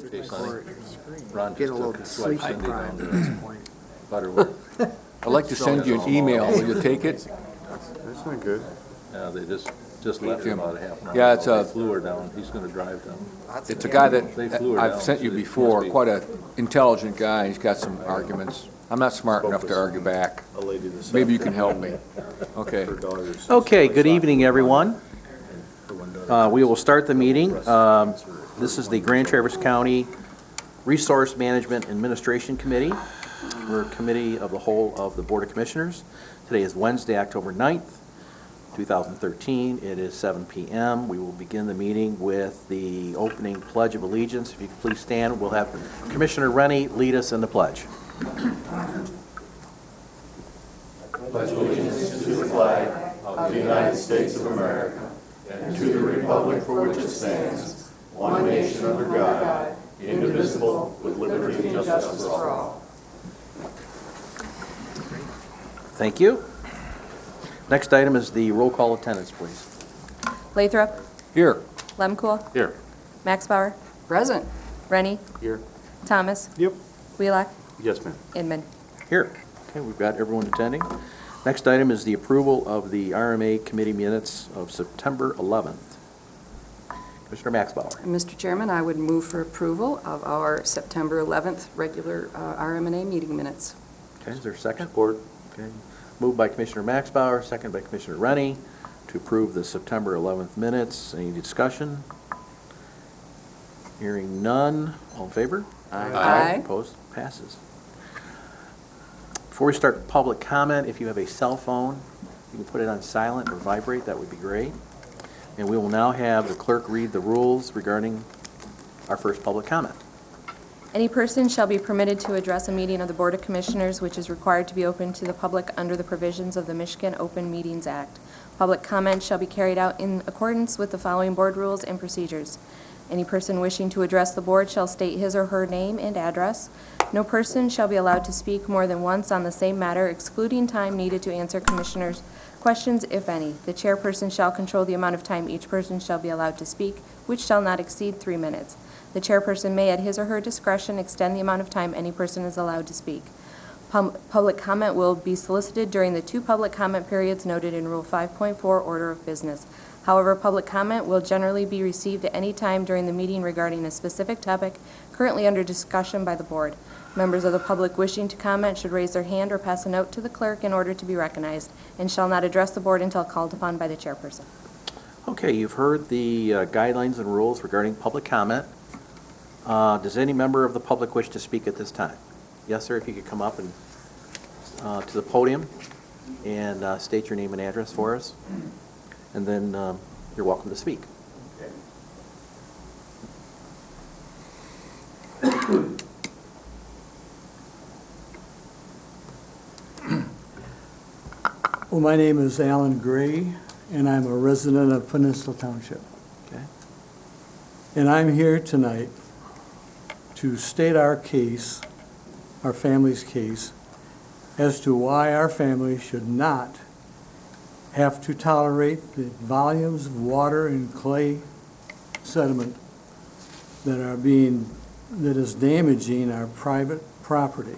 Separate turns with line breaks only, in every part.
Okay, Sonny. Ron
Get a
just
little
took
sleep
Cindy
deprived
down
at
to
this point.
Butterworth.
I'd like to send you an email. Will you take it?
That's not good.
Yeah, they just left
Jim.
about a half an hour.
Yeah, it's
ago.
a-
They flew her down. He's gonna drive down.
It's a guy
They
that
flew her
I've
down,
sent you
so it
before,
must be-
quite an intelligent guy. He's got some arguments. I'm not smart enough to argue back.
A lady this
Maybe you can help me. Okay.
Her daughter's.
Okay, good evening, everyone. We will start the meeting. This is the Grand Traverse County Resource Management Administration Committee. We're a committee of the whole of the Board of Commissioners. Today is Wednesday, October 9th, 2013. It is 7 p.m. We will begin the meeting with the opening Pledge of Allegiance. If you could please stand, we'll have Commissioner Rennie lead us in the pledge.
Pledge allegiance to the flag of the United States of America and to the republic for which it stands, one nation under God, indivisible, with liberty and justice for all.
Thank you. Next item is the roll call attendance, please.
Lathrop,
Here.
Lemkool,
Here.
Max Bauer,
Present.
Rennie,
Here.
Thomas,
Yep.
Wheelock,
Yes, ma'am.
Inman.
Here. Okay, we've got everyone attending. Next item is the approval of the RMA committee minutes of September 11th. Commissioner Max Bauer.
Mr. Chairman, I would move for approval of our September 11th regular RMNA meeting minutes.
Okay, is there a second? Support. Okay. Moved by Commissioner Max Bauer, second by Commissioner Rennie to approve the September 11th minutes. Any discussion? Hearing none. All in favor?
Aye.
Opposed? Passes. Before we start public comment, if you have a cell phone, you can put it on silent or vibrate. That would be great. And we will now have the clerk read the rules regarding our first public comment.
Any person shall be permitted to address a meeting of the Board of Commissioners which is required to be open to the public under the provisions of the Michigan Open Meetings Act. Public comment shall be carried out in accordance with the following board rules and procedures. Any person wishing to address the board shall state his or her name and address. No person shall be allowed to speak more than once on the same matter, excluding time needed to answer commissioners' questions, if any. The chairperson shall control the amount of time each person shall be allowed to speak, which shall not exceed 3 minutes. The chairperson may, at his or her discretion, extend the amount of time any person is allowed to speak. Public comment will be solicited during the 2 public comment periods noted in Rule 5.4, Order of Business. However, public comment will generally be received at any time during the meeting regarding a specific topic currently under discussion by the board. Members of the public wishing to comment should raise their hand or pass a note to the clerk in order to be recognized, and shall not address the board until called upon by the chairperson.
Okay, you've heard the guidelines and rules regarding public comment. Does any member of the public wish to speak at this time? Yes, sir, if you could come up and to the podium and state your name and address for us, and then you're welcome to speak.
Well, my name is Alan Gray, and I'm a resident of Peninsula Township.
Okay.
And I'm here tonight to state our case, our family's case, as to why our family should not have to tolerate the volumes of water and clay sediment that is damaging our private property,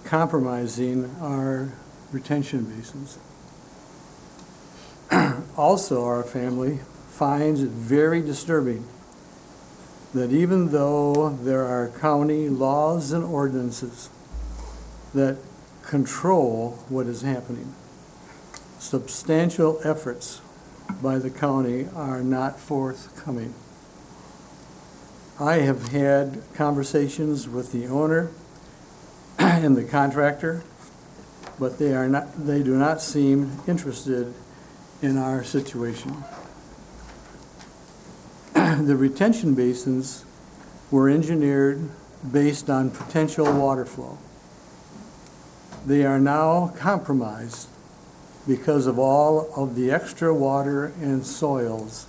compromising our retention basins. Also, our family finds it very disturbing that even though there are county laws and ordinances that control what is happening, substantial efforts by the county are not forthcoming. I have had conversations with the owner and the contractor, but they do not seem interested in our situation. The retention basins were engineered based on potential water flow. They are now compromised because of all of the extra water and soils.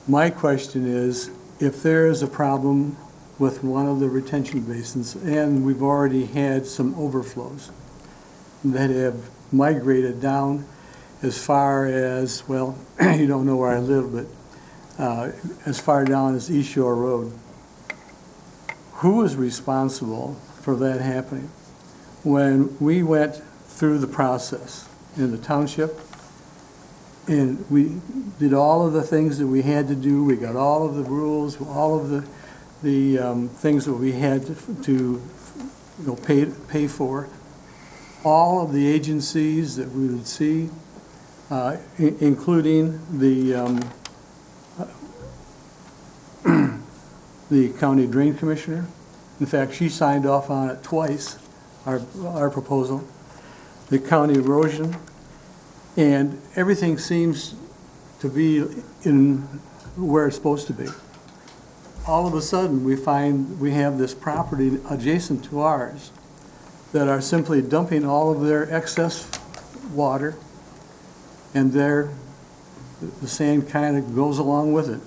My question is, if there is a problem with one of the retention basins, and we've already had some overflows that have migrated down as far as, well, you don't know where I live, but as far down as East Shore Road. Who is responsible for that happening? When we went through the process in the township, and we did all of the things that we had to do, we got all of the rules, all of the things that we had to pay for, all of the agencies that we would see, including the county drain commissioner. In fact, she signed off on it twice, our proposal. The county erosion, and everything seems to be in where it's supposed to be. All of a sudden, we find we have this property adjacent to ours that are simply dumping all of their excess water, and the sand kind of goes along with it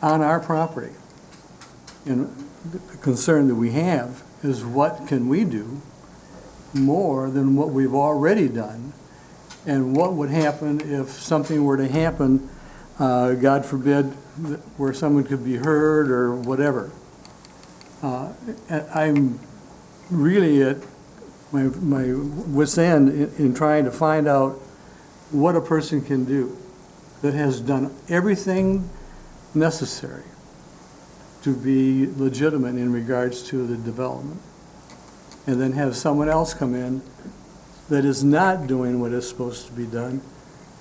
on our property. And the concern that we have is, what can we do more than what we've already done? And what would happen if something were to happen, God forbid, where someone could be hurt or whatever? I'm really at my wit's end in trying to find out what a person can do that has done everything necessary to be legitimate in regards to the development, and then have someone else come in that is not doing what is supposed to be done,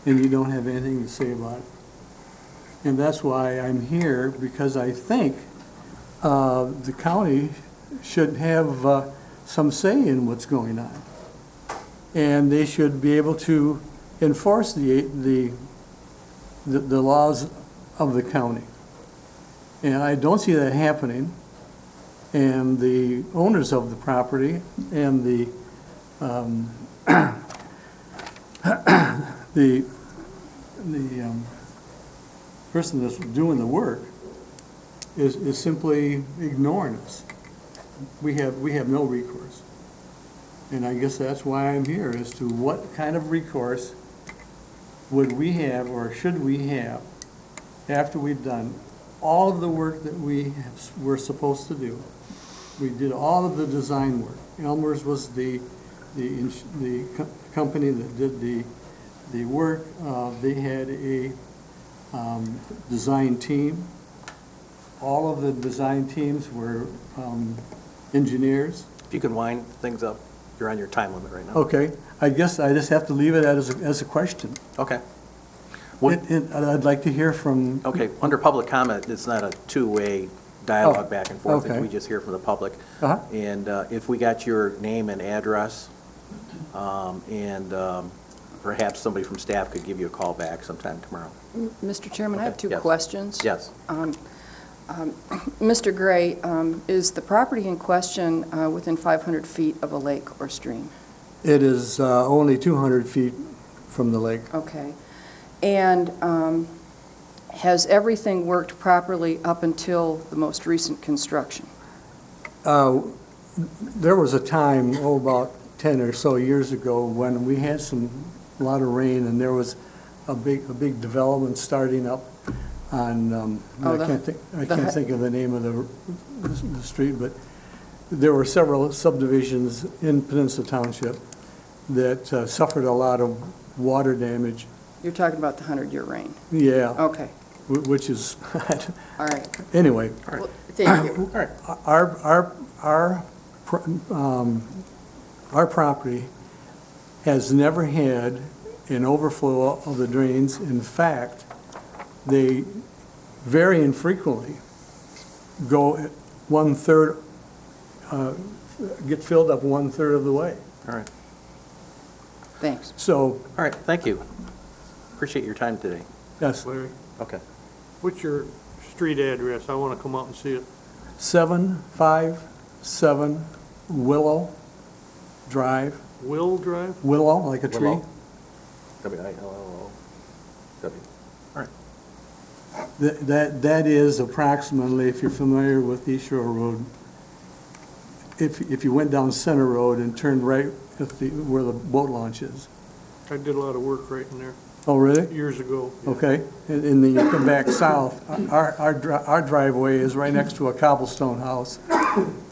and you don't have anything to say about it. And that's why I'm here, because I think the county should have some say in what's going on. And they should be able to enforce the laws of the county. And I don't see that happening. And the owners of the property and the person that's doing the work is simply ignoring us. We have no recourse. And I guess that's why I'm here, as to what kind of recourse would we have, or should we have, after we've done all of the work that we're supposed to do. We did all of the design work. Elmer's was the company that did the work. They had a design team. All of the design teams were engineers.
If you could wind things up, you're on your time limit right now.
Okay, I guess I just have to leave it as a question.
Okay. What-
And I'd like to hear from.
Okay, under public comment, it's not a two-way dialogue
Oh,
back and forth.
okay.
We just hear from the public.
Uh-huh.
And if we got your name and address, perhaps somebody from staff could give you a call back sometime tomorrow.
Mr. Chairman, I have
Okay,
two
yes.
questions.
Yes.
Mr. Gray, is the property in question within 500 feet of a lake or stream?
It is only 200 feet from the lake.
Okay. And has everything worked properly up until the most recent construction?
There was a time, about 10 or so years ago, when we had a lot of rain, and there was a big development starting up on, I can't think of the name of the street, but there were several subdivisions in Peninsula Township that suffered a lot of water damage.
You're talking about the 100-year rain?
Yeah,
Okay,
which is,
all right.
anyway.
Well, thank you.
Our property has never had an overflow of the drains. In fact, they very infrequently go one-third, get filled up one-third of the way.
All right.
Thanks.
So,
All right, thank you. Appreciate your time today.
yes,
Larry,
Okay.
what's your street address? I want to come out and see it.
757 Willow Drive,
Will Drive?
willow, like a tree.
Willow. W-I-L-L-O-W. All right.
That is approximately, if you're familiar with East Shore Road, if you went down Center Road and turned right where the boat launch is.
I did a lot of work right in there.
Oh, really?
years ago.
Okay, and then you come back south, our driveway is right next to a cobblestone house,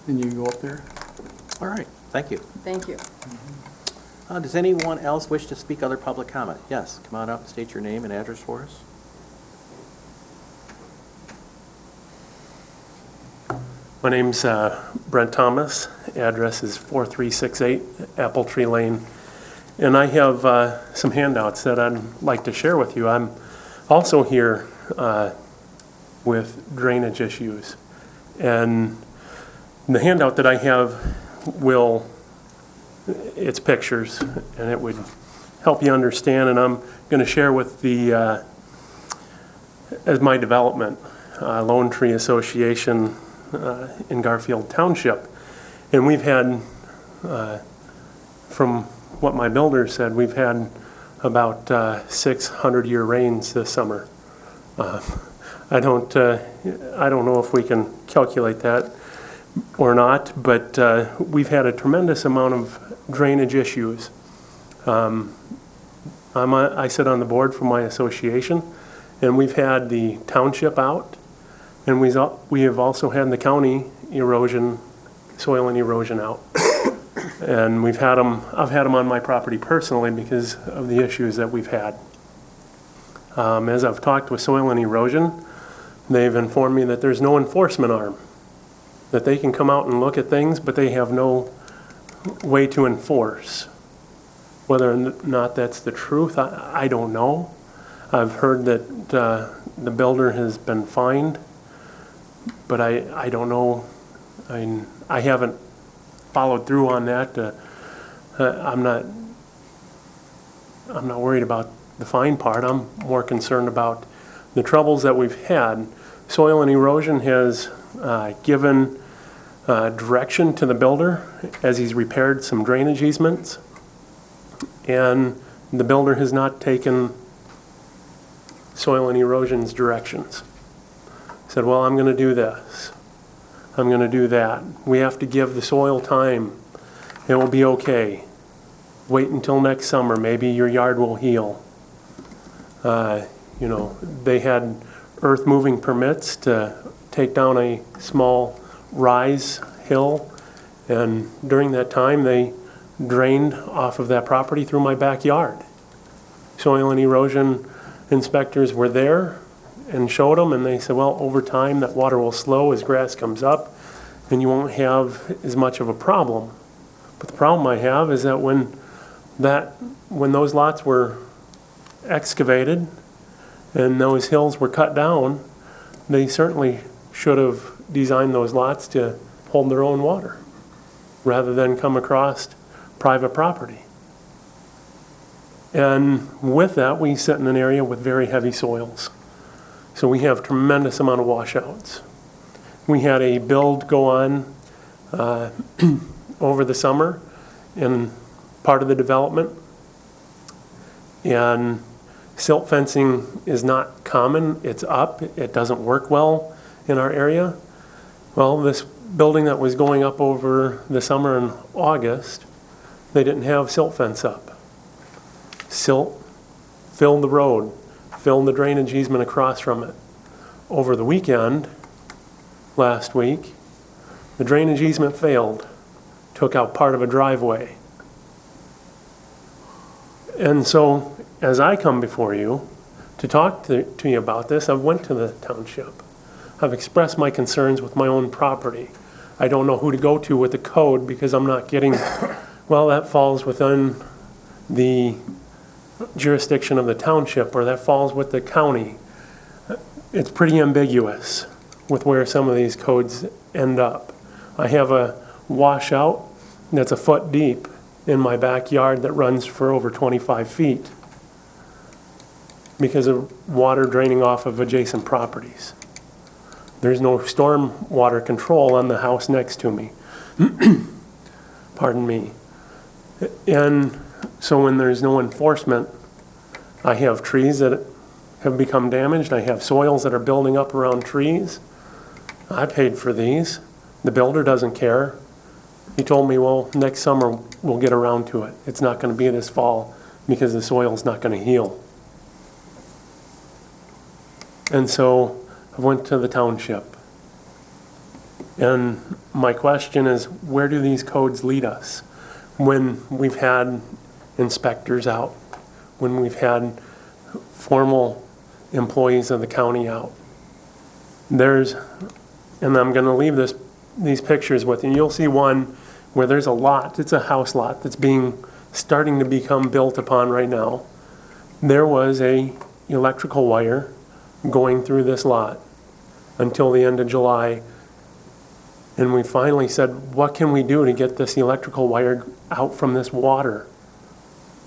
and you can go up there.
All right, thank you.
Thank you.
Does anyone else wish to speak other public comment? Yes, come on up, state your name and address for us.
My name's Brent Thomas. Address is 4368 Apple Tree Lane. And I have some handouts that I'd like to share with you. I'm also here with drainage issues. And the handout that I have it's pictures, and it would help you understand. And I'm going to share with as my development, Lone Tree Association in Garfield Township. And we've had, from what my builder said, we've had about 600-year rains this summer. I don't know if we can calculate that or not, but we've had a tremendous amount of drainage issues. I sit on the board for my association, and we've had the township out, and we have also had the county soil and erosion out. And I've had them on my property personally because of the issues that we've had. As I've talked with soil and erosion, they've informed me that there's no enforcement arm, that they can come out and look at things, but they have no way to enforce. Whether or not that's the truth, I don't know. I've heard that the builder has been fined, but I don't know. I mean, I haven't followed through on that. I'm not worried about the fine part. I'm more concerned about the troubles that we've had. Soil and erosion has given direction to the builder as he's repaired some drainage easements, and the builder has not taken soil and erosion's directions. He said, well, I'm going to do this. I'm going to do that. We have to give the soil time. It will be okay. Wait until next summer. Maybe your yard will heal. They had earth moving permits to take down a small rise hill, and during that time they drained off of that property through my backyard. Soil and erosion inspectors were there and showed them, and they said, well, over time that water will slow as grass comes up and you won't have as much of a problem. But the problem I have is that when those lots were excavated and those hills were cut down, they certainly should have designed those lots to hold their own water rather than come across private property. And with that, we sit in an area with very heavy soils. So we have tremendous amount of washouts. We had a build go on over the summer in part of the development. And silt fencing is not common. It's up. It doesn't work well in our area. Well, this building that was going up over the summer in August, they didn't have silt fence up. Silt filled the road, filled the drainage easement across from it. Over the weekend, last week, the drainage easement failed, took out part of a driveway. And so, as I come before you to talk to you about this, I've went to the township. I've expressed my concerns with my own property. I don't know who to go to with the code because I'm not getting, well, that falls within the jurisdiction of the township, or that falls with the county. It's pretty ambiguous with where some of these codes end up. I have a washout that's a foot deep in my backyard that runs for over 25 feet because of water draining off of adjacent properties. There's no storm water control on the house next to me. Pardon me. And so when there's no enforcement, I have trees that have become damaged. I have soils that are building up around trees. I paid for these. The builder doesn't care. He told me, well, next summer we'll get around to it. It's not going to be this fall because the soil's not going to heal. And so I went to the township. And my question is, where do these codes lead us? When we've had inspectors out, when we've had formal employees of the county out. And I'm gonna leave these pictures with you. You'll see one where there's a lot, it's a house lot that's starting to become built upon right now. There was a electrical wire going through this lot until the end of July. And we finally said, what can we do to get this electrical wire out from this water?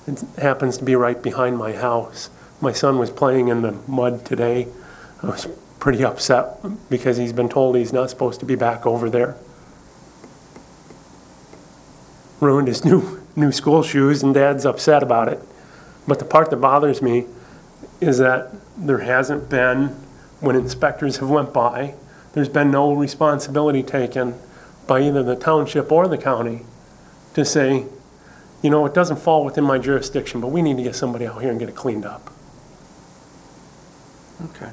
It happens to be right behind my house. My son was playing in the mud today. I was pretty upset because he's been told he's not supposed to be back over there. Ruined his new school shoes, and Dad's upset about it. But the part that bothers me is that there hasn't been, when inspectors have went by, there's been no responsibility taken by either the township or the county to say, you know, it doesn't fall within my jurisdiction, but we need to get somebody out here and get it cleaned up.
Okay.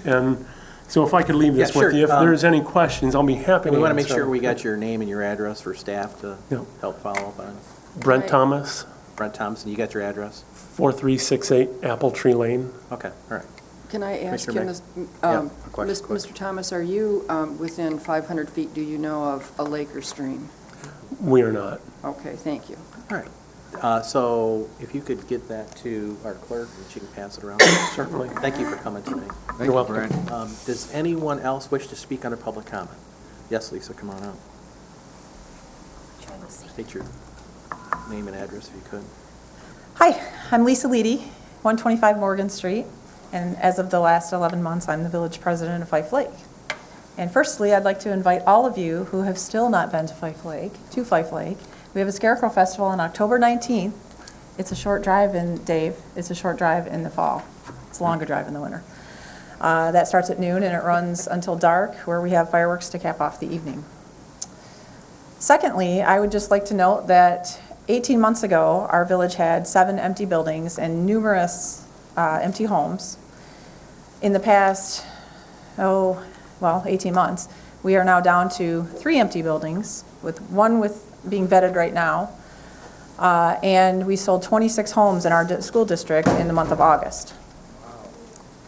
And so if I could leave this
Yeah,
with you, if
sure.
there's any questions, I'll be happy to
We want to make
answer
sure
them.
we got your name and your address for staff to
Yep.
help follow up on.
Brent Thomas,
Brent Thompson, you got your address?
4368 Apple Tree Lane.
Okay, all right.
Can I ask you,
Commissioner Yeah, a question, quick.
Mr. Thomas, are you within 500 feet, do you know of a lake or stream?
We are not.
Okay, thank you.
All right. So if you could get that to our clerk, and she can pass it around.
Certainly.
Thank you for coming tonight.
You're welcome.
Does anyone else wish to speak under public comment? Yes, Lisa, come on out. State your name and address if you could.
Hi, I'm Lisa Leedy, 125 Morgan Street, and as of the last 11 months, I'm the village president of Fife Lake. And firstly, I'd like to invite all of you who have still not been to Fife Lake. We have a Scarecrow Festival on October 19th. It's a short drive Dave. It's a short drive in the fall. It's a longer drive in the winter. That starts at noon and it runs until dark, where we have fireworks to cap off the evening. Secondly, I would just like to note that 18 months ago, our village had 7 empty buildings and numerous empty homes. In the past, 18 months, we are now down to 3 empty buildings, with one being vetted right now. And we sold 26 homes in our school district in the month of August.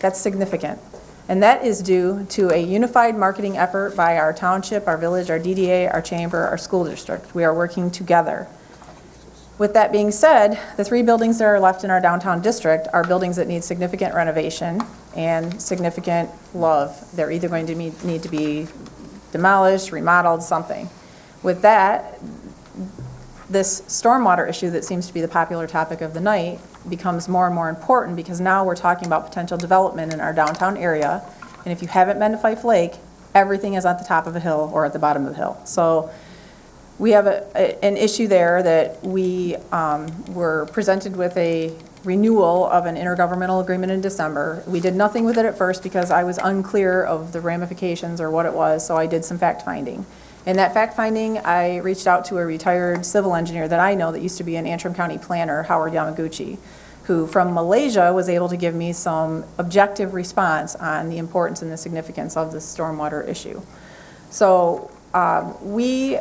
That's significant. And that is due to a unified marketing effort by our township, our village, our DDA, our chamber, our school district. We are working together. With that being said, the 3 buildings that are left in our downtown district are buildings that need significant renovation and significant love. They're either going to need to be demolished, remodeled, something. With that, this stormwater issue that seems to be the popular topic of the night becomes more and more important, because now we're talking about potential development in our downtown area. And if you haven't been to Fife Lake, everything is at the top of a hill or at the bottom of the hill. So we have an issue there that we were presented with a renewal of an intergovernmental agreement in December. We did nothing with it at first because I was unclear of the ramifications or what it was, so I did some fact-finding. In that fact-finding, I reached out to a retired civil engineer that I know that used to be an Antrim County planner, Howard Yamaguchi, who from Malaysia was able to give me some objective response on the importance and the significance of the stormwater issue. So we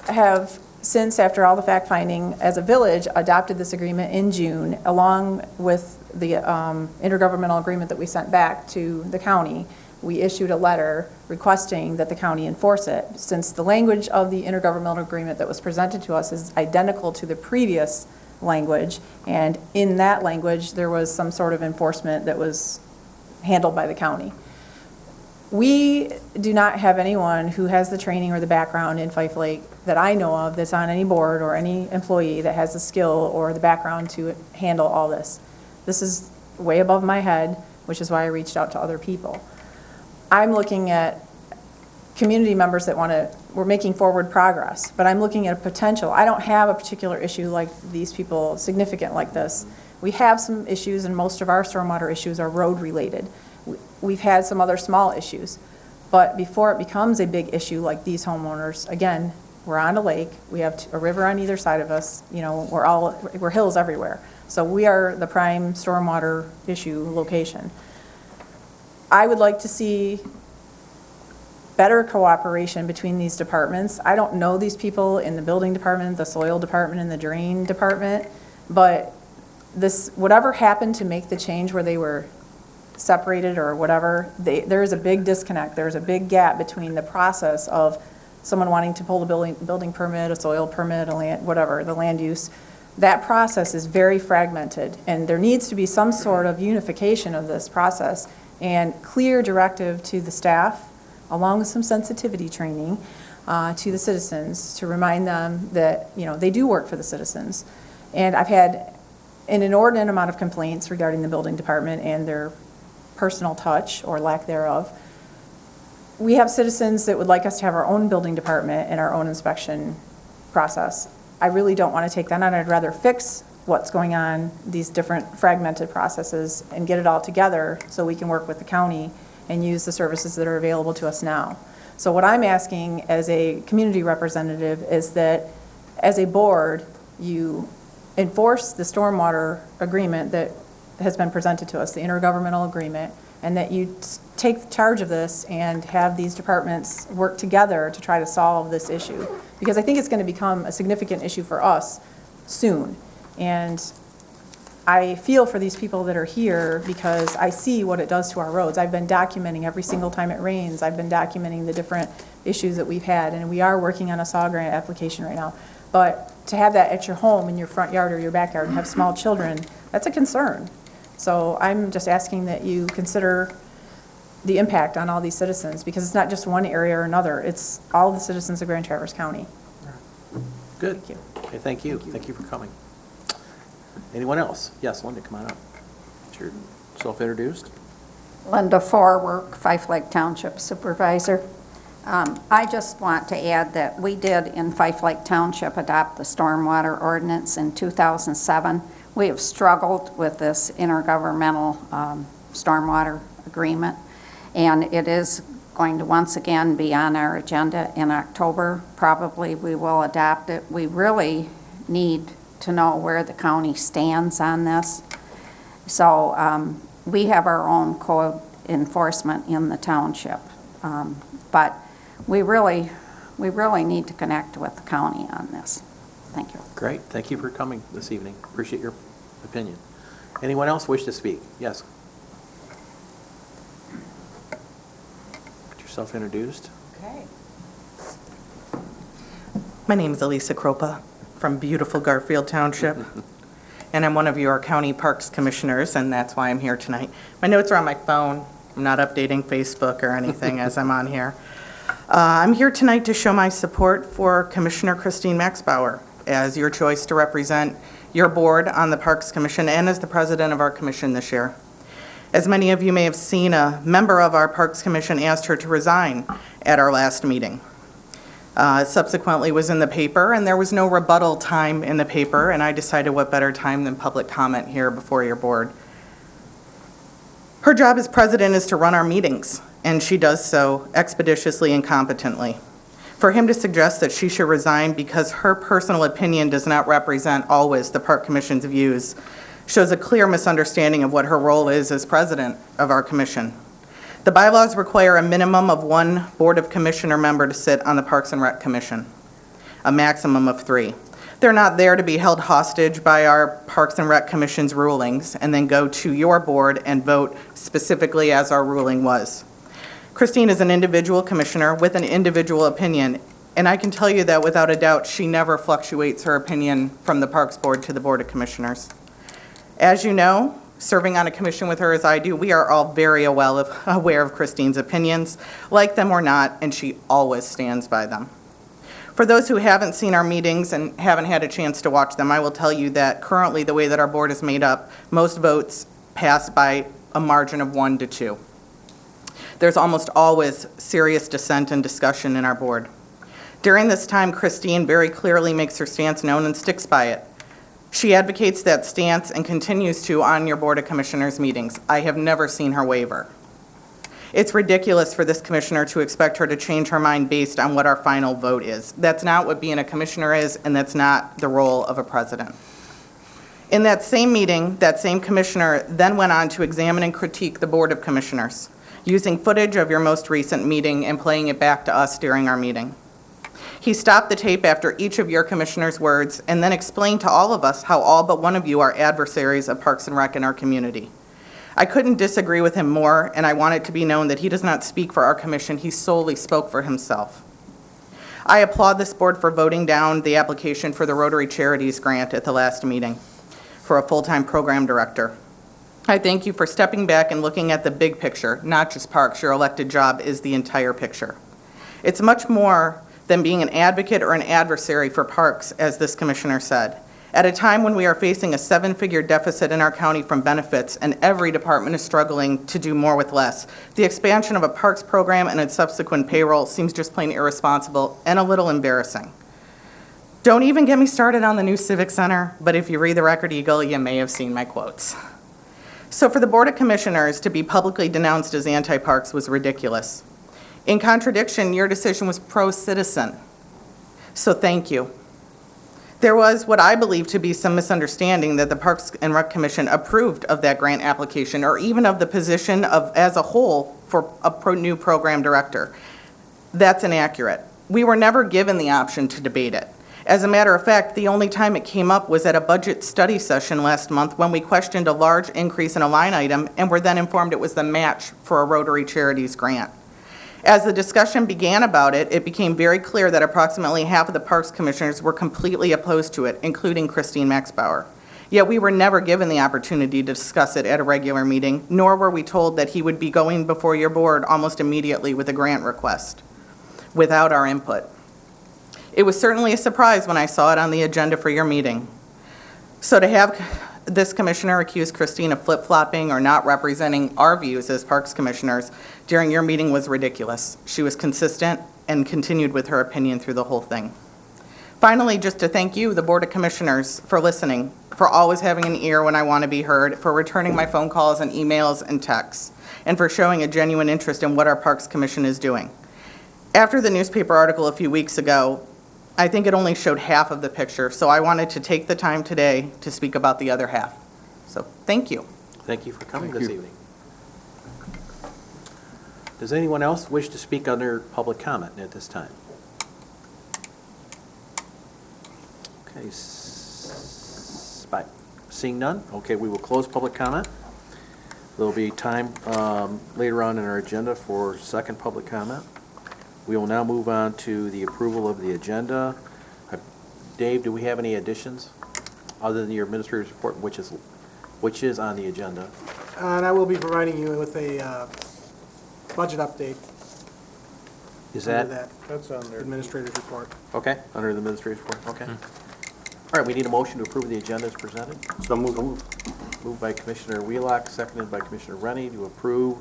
have since, after all the fact-finding, as a village, adopted this agreement in June, along with the intergovernmental agreement that we sent back to the county. We issued a letter requesting that the county enforce it, since the language of the intergovernmental agreement that was presented to us is identical to the previous language, and in that language, there was some sort of enforcement that was handled by the county. We do not have anyone who has the training or the background in Fife Lake that I know of that's on any board or any employee that has the skill or the background to handle all this. This is way above my head, which is why I reached out to other people. I'm looking at community members that we're making forward progress, but I'm looking at a potential. I don't have a particular issue like these people, significant like this. We have some issues, and most of our stormwater issues are road related. We've had some other small issues, but before it becomes a big issue like these homeowners, again, we're on a lake, we have a river on either side of us, you know, we're hills everywhere. So we are the prime stormwater issue location. I would like to see better cooperation between these departments. I don't know these people in the building department, the soil department, and the drain department, but this, whatever happened to make the change where they were separated or whatever, there is a big disconnect. There's a big gap between the process of someone wanting to pull a building permit, a soil permit, a land, whatever, the land use. That process is very fragmented, and there needs to be some sort of unification of this process and clear directive to the staff, along with some sensitivity training to the citizens to remind them that, you know, they do work for the citizens. And I've had an inordinate amount of complaints regarding the building department and their personal touch or lack thereof. We have citizens that would like us to have our own building department and our own inspection process. I really don't want to take that on. I'd rather fix what's going on, these different fragmented processes, and get it all together so we can work with the county and use the services that are available to us now. So what I'm asking as a community representative is that as a board, you enforce the stormwater agreement that has been presented to us, the intergovernmental agreement, and that you take charge of this and have these departments work together to try to solve this issue. Because I think it's going to become a significant issue for us soon. And I feel for these people that are here because I see what it does to our roads. I've been documenting every single time it rains. I've been documenting the different issues that we've had, and we are working on a SAW grant application right now. But to have that at your home, in your front yard or your backyard, and have small children, that's a concern. So I'm just asking that you consider the impact on all these citizens, because it's not just one area or another. It's all the citizens of Grand Traverse County.
Good.
Thank you.
Okay, thank you. Thank you for coming. Anyone else? Yes, Linda, come on up. Get yourself introduced.
Linda Forwork, Fife Lake Township Supervisor. I just want to add that we did in Fife Lake Township adopt the stormwater ordinance in 2007. We have struggled with this intergovernmental stormwater agreement, and it is going to once again be on our agenda in October. Probably we will adopt it. We really need to know where the county stands on this. So we have our own code enforcement in the township, but we really need to connect with the county on this. Thank you.
Great. Thank you for coming this evening. Appreciate your opinion. Anyone else wish to speak? Yes. Get yourself introduced.
Okay. My name is Elisa Kropa from beautiful Garfield Township, and I'm one of your county parks commissioners, and that's why I'm here tonight. My notes are on my phone. I'm not updating Facebook or anything as I'm on here. I'm here tonight to show my support for Commissioner Christine Maxbauer as your choice to represent your board on the Parks Commission and as the president of our commission this year. As many of you may have seen, a member of our Parks Commission asked her to resign at our last meeting. Subsequently was in the paper, and there was no rebuttal time in the paper, and I decided what better time than public comment here before your board. Her job as president is to run our meetings, and she does so expeditiously and competently. For him to suggest that she should resign because her personal opinion does not represent always the Park Commission's views shows a clear misunderstanding of what her role is as president of our commission. The bylaws require a minimum of one Board of Commissioner member to sit on the Parks and Rec Commission, a maximum of 3. They're not there to be held hostage by our Parks and Rec Commission's rulings and then go to your board and vote specifically as our ruling was. Christine is an individual commissioner with an individual opinion, and I can tell you that without a doubt, she never fluctuates her opinion from the Parks Board to the Board of Commissioners. As you know, serving on a commission with her as I do, we are all very well aware of Christine's opinions, like them or not, and she always stands by them. For those who haven't seen our meetings and haven't had a chance to watch them, I will tell you that currently the way that our board is made up, most votes pass by a margin of 1 to 2. There's almost always serious dissent and discussion in our board. During this time, Christine very clearly makes her stance known and sticks by it. She advocates that stance and continues to on your Board of Commissioners meetings. I have never seen her waver. It's ridiculous for this commissioner to expect her to change her mind based on what our final vote is. That's not what being a commissioner is, and that's not the role of a president. In that same meeting, that same commissioner then went on to examine and critique the Board of Commissioners. using footage of your most recent meeting and playing it back to us during our meeting. He stopped the tape after each of your commissioners' words and then explained to all of us how all but one of you are adversaries of Parks and Rec in our community. I couldn't disagree with him more, and I want it to be known that he does not speak for our commission, he solely spoke for himself. I applaud this board for voting down the application for the Rotary Charities Grant at the last meeting for a full-time program director. I thank you for stepping back and looking at the big picture, not just parks. Your elected job is the entire picture. It's much more than being an advocate or an adversary for parks, as this commissioner said. At a time when we are facing a 7-figure deficit in our county from benefits and every department is struggling to do more with less, the expansion of a parks program and its subsequent payroll seems just plain irresponsible and a little embarrassing. Don't even get me started on the new Civic Center, but if you read the Record Eagle, you may have seen my quotes. So for the Board of Commissioners to be publicly denounced as anti-parks was ridiculous. In contradiction, your decision was pro-citizen. So thank you. There was what I believe to be some misunderstanding that the Parks and Rec Commission approved of that grant application or even of the position of, as a whole, for a new program director. That's inaccurate. We were never given the option to debate it. As a matter of fact, the only time it came up was at a budget study session last month when we questioned a large increase in a line item and were then informed it was the match for a Rotary Charities grant. As the discussion began about it, it became very clear that approximately half of the Parks Commissioners were completely opposed to it, including Christine Maxbauer. Yet we were never given the opportunity to discuss it at a regular meeting, nor were we told that he would be going before your board almost immediately with a grant request, without our input. It was certainly a surprise when I saw it on the agenda for your meeting. So to have this commissioner accuse Christine of flip-flopping or not representing our views as Parks Commissioners during your meeting was ridiculous. She was consistent and continued with her opinion through the whole thing. Finally, just to thank you, the Board of Commissioners, for listening, for always having an ear when I want to be heard, for returning my phone calls and emails and texts, and for showing a genuine interest in what our Parks Commission is doing. After the newspaper article a few weeks ago, I think it only showed half of the picture, so I wanted to take the time today to speak about the other half. So, thank you.
Thank you for coming this evening. Does anyone else wish to speak under public comment at this time? Okay, seeing none, okay, we will close public comment. There'll be time later on in our agenda for second public comment. We will now move on to the approval of the agenda. Dave, do we have any additions other than your administrator's report, which is on the agenda?
And I will be providing you with a budget update.
Is
Under
that?
That's on there.
Administrator's report.
Okay, under the administrator's report, okay. All right, we need a motion to approve the agenda as presented.
So moved.
Moved by Commissioner Wheelock, seconded by Commissioner Rennie to approve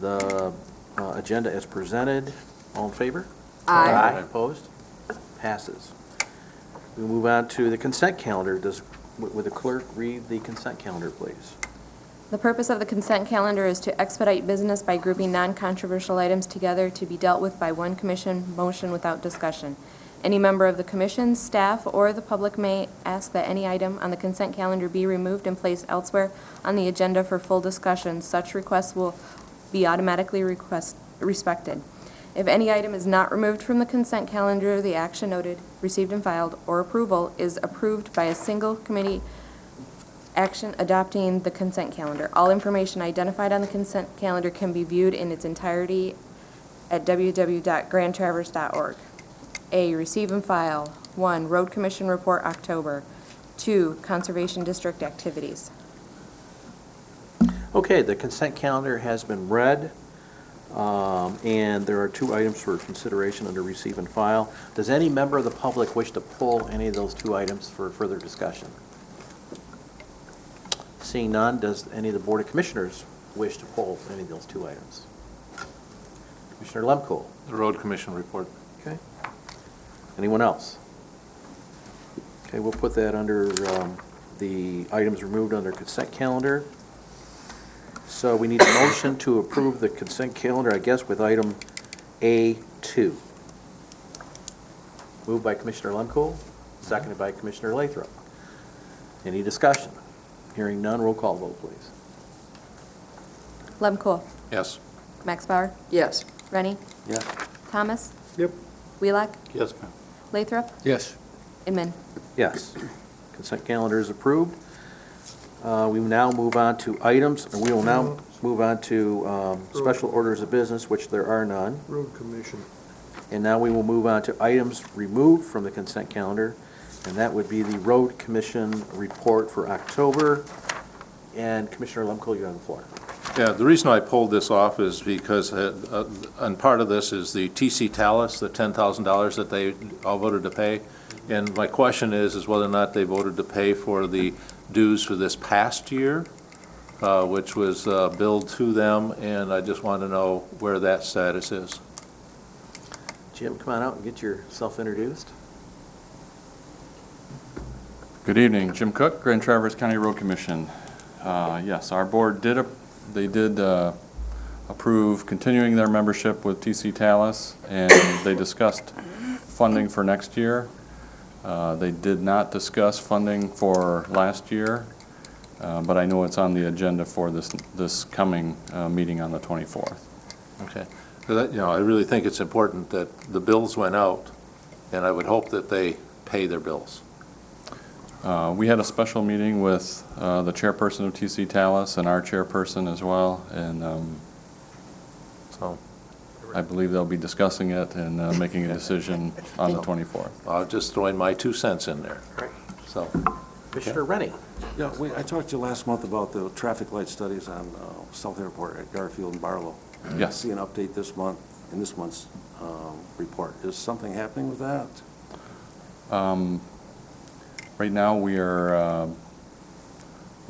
the agenda as presented. All in favor?
Aye.
Opposed? Passes. We move on to the consent calendar. Would the clerk read the consent calendar, please?
The purpose of the consent calendar is to expedite business by grouping non-controversial items together to be dealt with by one commission motion without discussion. Any member of the commission, staff, or the public may ask that any item on the consent calendar be removed and placed elsewhere on the agenda for full discussion. Such requests will be automatically respected. If any item is not removed from the consent calendar, the action noted, received and filed, or approval is approved by a single committee action adopting the consent calendar. All information identified on the consent calendar can be viewed in its entirety at www.grandtraverse.org. A, receive and file. 1, Road Commission Report, October. 2, Conservation District activities.
Okay, the consent calendar has been read, and there are 2 items for consideration under receive and file. Does any member of the public wish to pull any of those 2 items for further discussion? Seeing none, does any of the Board of Commissioners wish to pull any of those 2 items? Commissioner Lemkool.
The Road Commission report.
Okay. Anyone else? Okay, we'll put that under the items removed under consent calendar. So we need a motion to approve the consent calendar, I guess, with item A2. Moved by Commissioner Lemkool, seconded by Commissioner Lathrop. Any discussion? Hearing none, roll call vote, please.
Lemkool,
Yes.
Max Bauer,
Yes.
Rennie,
Yes.
Thomas,
Yep.
Wheelock,
Yes, ma'am.
Lathrop,
Yes.
Inman.
Yes. Consent calendar is approved. We will now move on to items, and we will now move on to special orders of business, which there are none.
Road Commission.
And now we will move on to items removed from the consent calendar, and that would be the Road Commission report for October. And Commissioner Lemko, you're on the floor.
Yeah, the reason I pulled this off is because, and part of this is the TC Talus, the $10,000 that they all voted to pay. And my question is whether or not they voted to pay for the dues for this past year, which was billed to them, and I just want to know where that status is.
Jim, come on out and get yourself introduced.
Good evening, Jim Cook, Grand Traverse County Road Commission. Yes, our board did approve continuing their membership with TC Talus, and they discussed funding for next year. They did not discuss funding for last year, but I know it's on the agenda for this coming meeting on the 24th.
Okay. I really think it's important that the bills went out, and I would hope that they pay their bills.
We had a special meeting with the chairperson of TC Talus and our chairperson as well, and so I believe they'll be discussing it and making a decision on the 24th.
I'll just throw in my 2 cents in there. So,
Commissioner Rennie.
Yeah, I talked to you last month about the traffic light studies on South Airport at Garfield and Barlow.
Yes.
See an update this month, in this month's report. Is something happening with that?
Right now, we're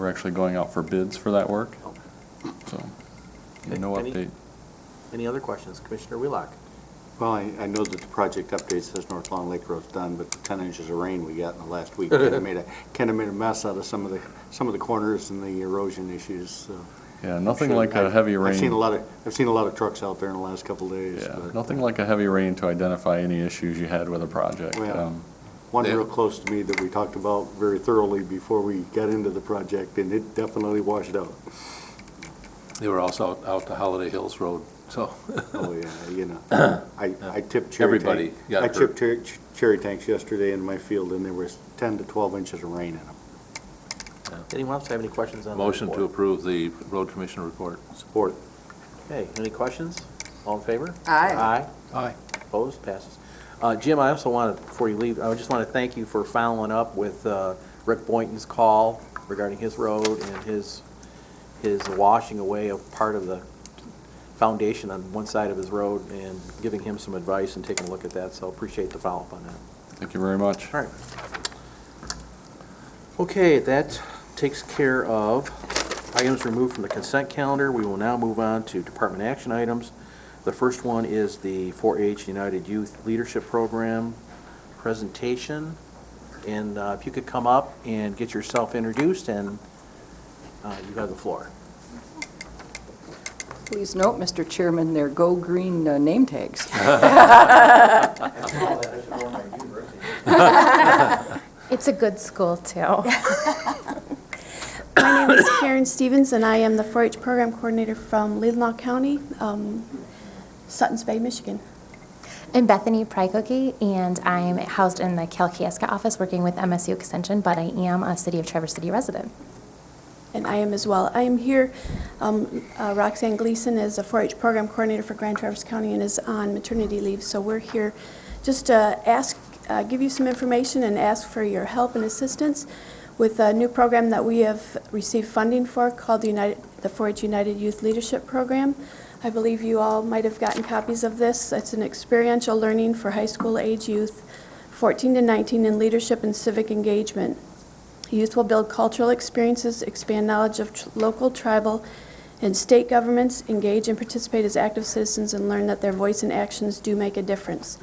actually going out for bids for that work, so no update.
Any other questions? Commissioner Wheelock?
Well, I know that the project update says North Lawn Lake Road's done, but the 10 inches of rain we got in the last week kind of made a mess out of some of the corners and the erosion issues. So
Yeah, nothing like a heavy rain.
I've seen a lot of trucks out there in the last couple of days.
Yeah,
but,
nothing like a heavy rain to identify any issues you had with a project.
Well, one real close to me that we talked about very thoroughly before we got into the project, and it definitely washed out.
they were also out to Holiday Hills Road, so.
Oh, yeah, I tipped cherry
Everybody
tank.
got
I
hurt.
tipped cherry tanks yesterday in my field, and there was 10 to 12 inches of rain in them.
Anyone else have any questions on the
Motion to
report?
approve the Road Commission report.
Support.
Okay, any questions? All in favor?
Aye.
Aye. Opposed? Passes. Jim, I also wanted, before you leave, I just want to thank you for following up with Rick Boynton's call regarding his road and his washing away of part of the foundation on one side of his road and giving him some advice and taking a look at that, so appreciate the follow-up on that.
Thank you very much.
All right. Okay, that takes care of items removed from the consent calendar. We will now move on to department action items. The first one is the 4-H United Youth Leadership Program presentation. And if you could come up and get yourself introduced, and you have the floor.
Please note, Mr. Chairman, they're Go Green name tags.
It's a good school, too. My name is Karen Stevens, and I am the 4-H program coordinator from Leelanau County, Suttons Bay, Michigan.
I'm Bethany Prycookie, and I'm housed in the Kalkaska office working with MSU Extension, but I am a City of Traverse City resident.
And I am as well. I am here, Roxanne Gleason is a 4-H program coordinator for Grand Traverse County and is on maternity leave, so we're here just to give you some information and ask for your help and assistance with a new program that we have received funding for called the 4-H United Youth Leadership Program. I believe you all might have gotten copies of this. It's an experiential learning for high school age youth, 14 to 19, in leadership and civic engagement. Youth will build cultural experiences, expand knowledge of local, tribal, and state governments, engage and participate as active citizens, and learn that their voice and actions do make a difference.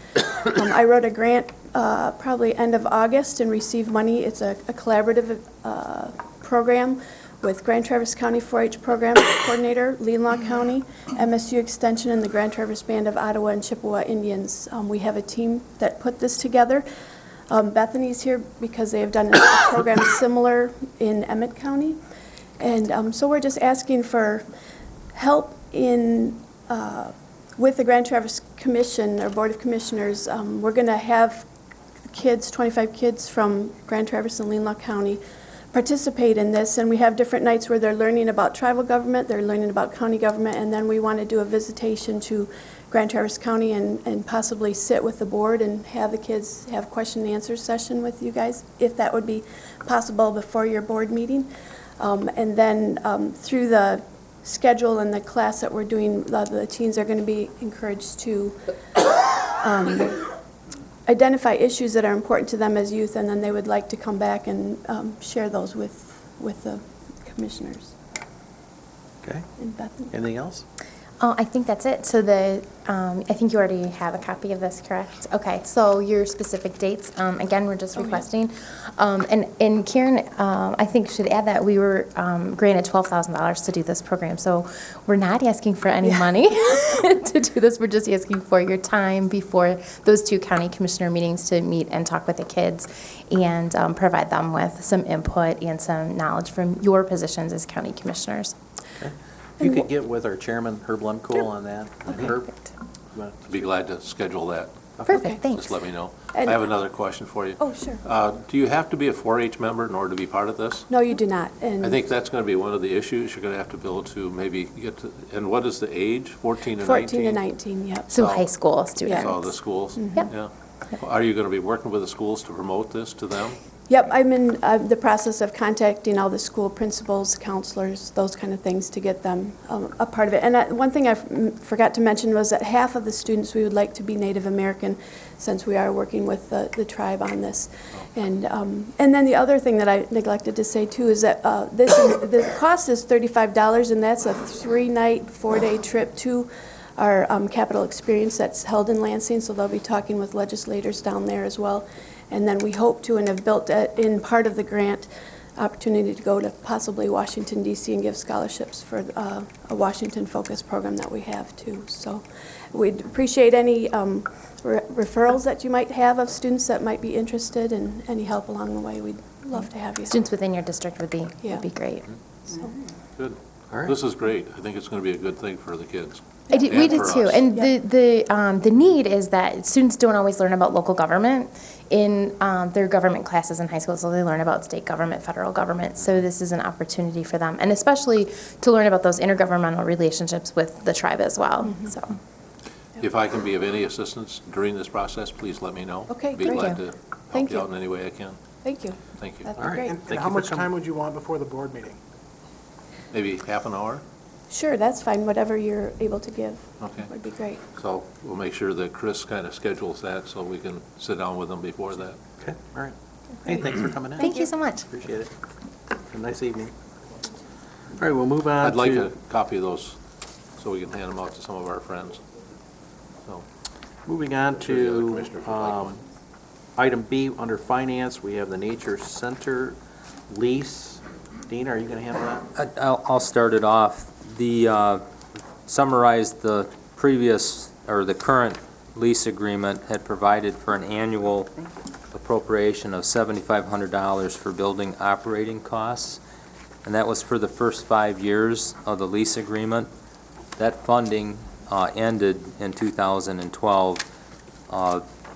I wrote a grant probably end of August and received money. It's a collaborative program with Grand Traverse County 4-H Program Coordinator, Leelanau County, MSU Extension, and the Grand Traverse Band of Ottawa and Chippewa Indians. We have a team that put this together. Bethany's here because they have done a program similar in Emmett County. And so we're just asking for help in with the Grand Traverse Commission, or Board of Commissioners, we're going to have kids, 25 kids from Grand Traverse and Lean-Law County participate in this, and we have different nights where they're learning about tribal government, they're learning about county government, and then we want to do a visitation to Grand Traverse County and possibly sit with the board and have the kids have question and answer session with you guys, if that would be possible before your board meeting. And then through the schedule and the class that we're doing, the teens are going to be encouraged to identify issues that are important to them as youth, and then they would like to come back and share those with the commissioners.
Okay.
And Bethany?
Anything else?
Oh, I think that's it. So I think you already have a copy of this, correct? Okay, so your specific dates, again, we're just requesting. And Karen, I think should add that we were granted $12,000 to do this program. So we're not asking for any money to do this. We're just asking for your time before those 2 county commissioner meetings to meet and talk with the kids and provide them with some input and some knowledge from your positions as county commissioners.
Okay. If you could get with our chairman, Herb Lemkool, on that.
Okay.
Herb?
I'd be glad to schedule that.
Perfect, thanks.
Just let me know.
And-
I have another question for you.
Oh, sure.
Do you have to be a 4-H member in order to be part of this?
No, you do not. And
I think that's going to be one of the issues. You're going to have to be able to maybe get to, and what is the age? 14 to 19?
14 to 19, yep.
So high school students.
So the schools?
Yep.
Yeah. Are you going to be working with the schools to promote this to them?
Yep, I'm in the process of contacting all the school principals, counselors, those kind of things to get them a part of it. And one thing I forgot to mention was that half of the students we would like to be Native American, since we are working with the tribe on this. And then the other thing that I neglected to say too is that the cost is $35, and that's a 3-night, 4-day trip to our capital experience that's held in Lansing, so they'll be talking with legislators down there as well. And then we hope to, and have built in part of the grant, opportunity to go to possibly Washington, D.C. and give scholarships for a Washington-focused program that we have too. So we'd appreciate any referrals that you might have of students that might be interested, and any help along the way. We'd love to have you.
Students within your district would be great.
So.
Good.
All right.
This is great. I think it's going to be a good thing for the kids.
We
And
do
for
too.
us.
And the need is that students don't always learn about local government in their government classes in high school, so they learn about state government, federal government. So this is an opportunity for them, and especially to learn about those intergovernmental relationships with the tribe as well. So.
If I can be of any assistance during this process, please let me know.
Okay,
Be
great.
glad to
Thank
help you
you.
out in any way I can.
Thank you.
Thank you.
That'd
All
be
right.
great.
And how much time would you want before the board meeting?
Maybe half an hour?
Sure, that's fine. Whatever you're able to give
Okay.
would be great.
So we'll make sure that Chris kind of schedules that so we can sit down with them before that.
Okay, all right. Hey, thanks for coming in.
Thank you so much.
Appreciate it. Have a nice evening. All right, we'll move on
I'd like
to-
a copy of those so we can hand them out to some of our friends. So,
Moving on
I'm sure the other
to
commissioners would like one.
item B, under finance, we have the Nature Center lease. Dean, are you going to handle that?
I'll start it off. The, summarize the previous, or the current lease agreement had provided for an annual appropriation of $7,500 for building operating costs, and that was for the first 5 years of the lease agreement. That funding ended in 2012.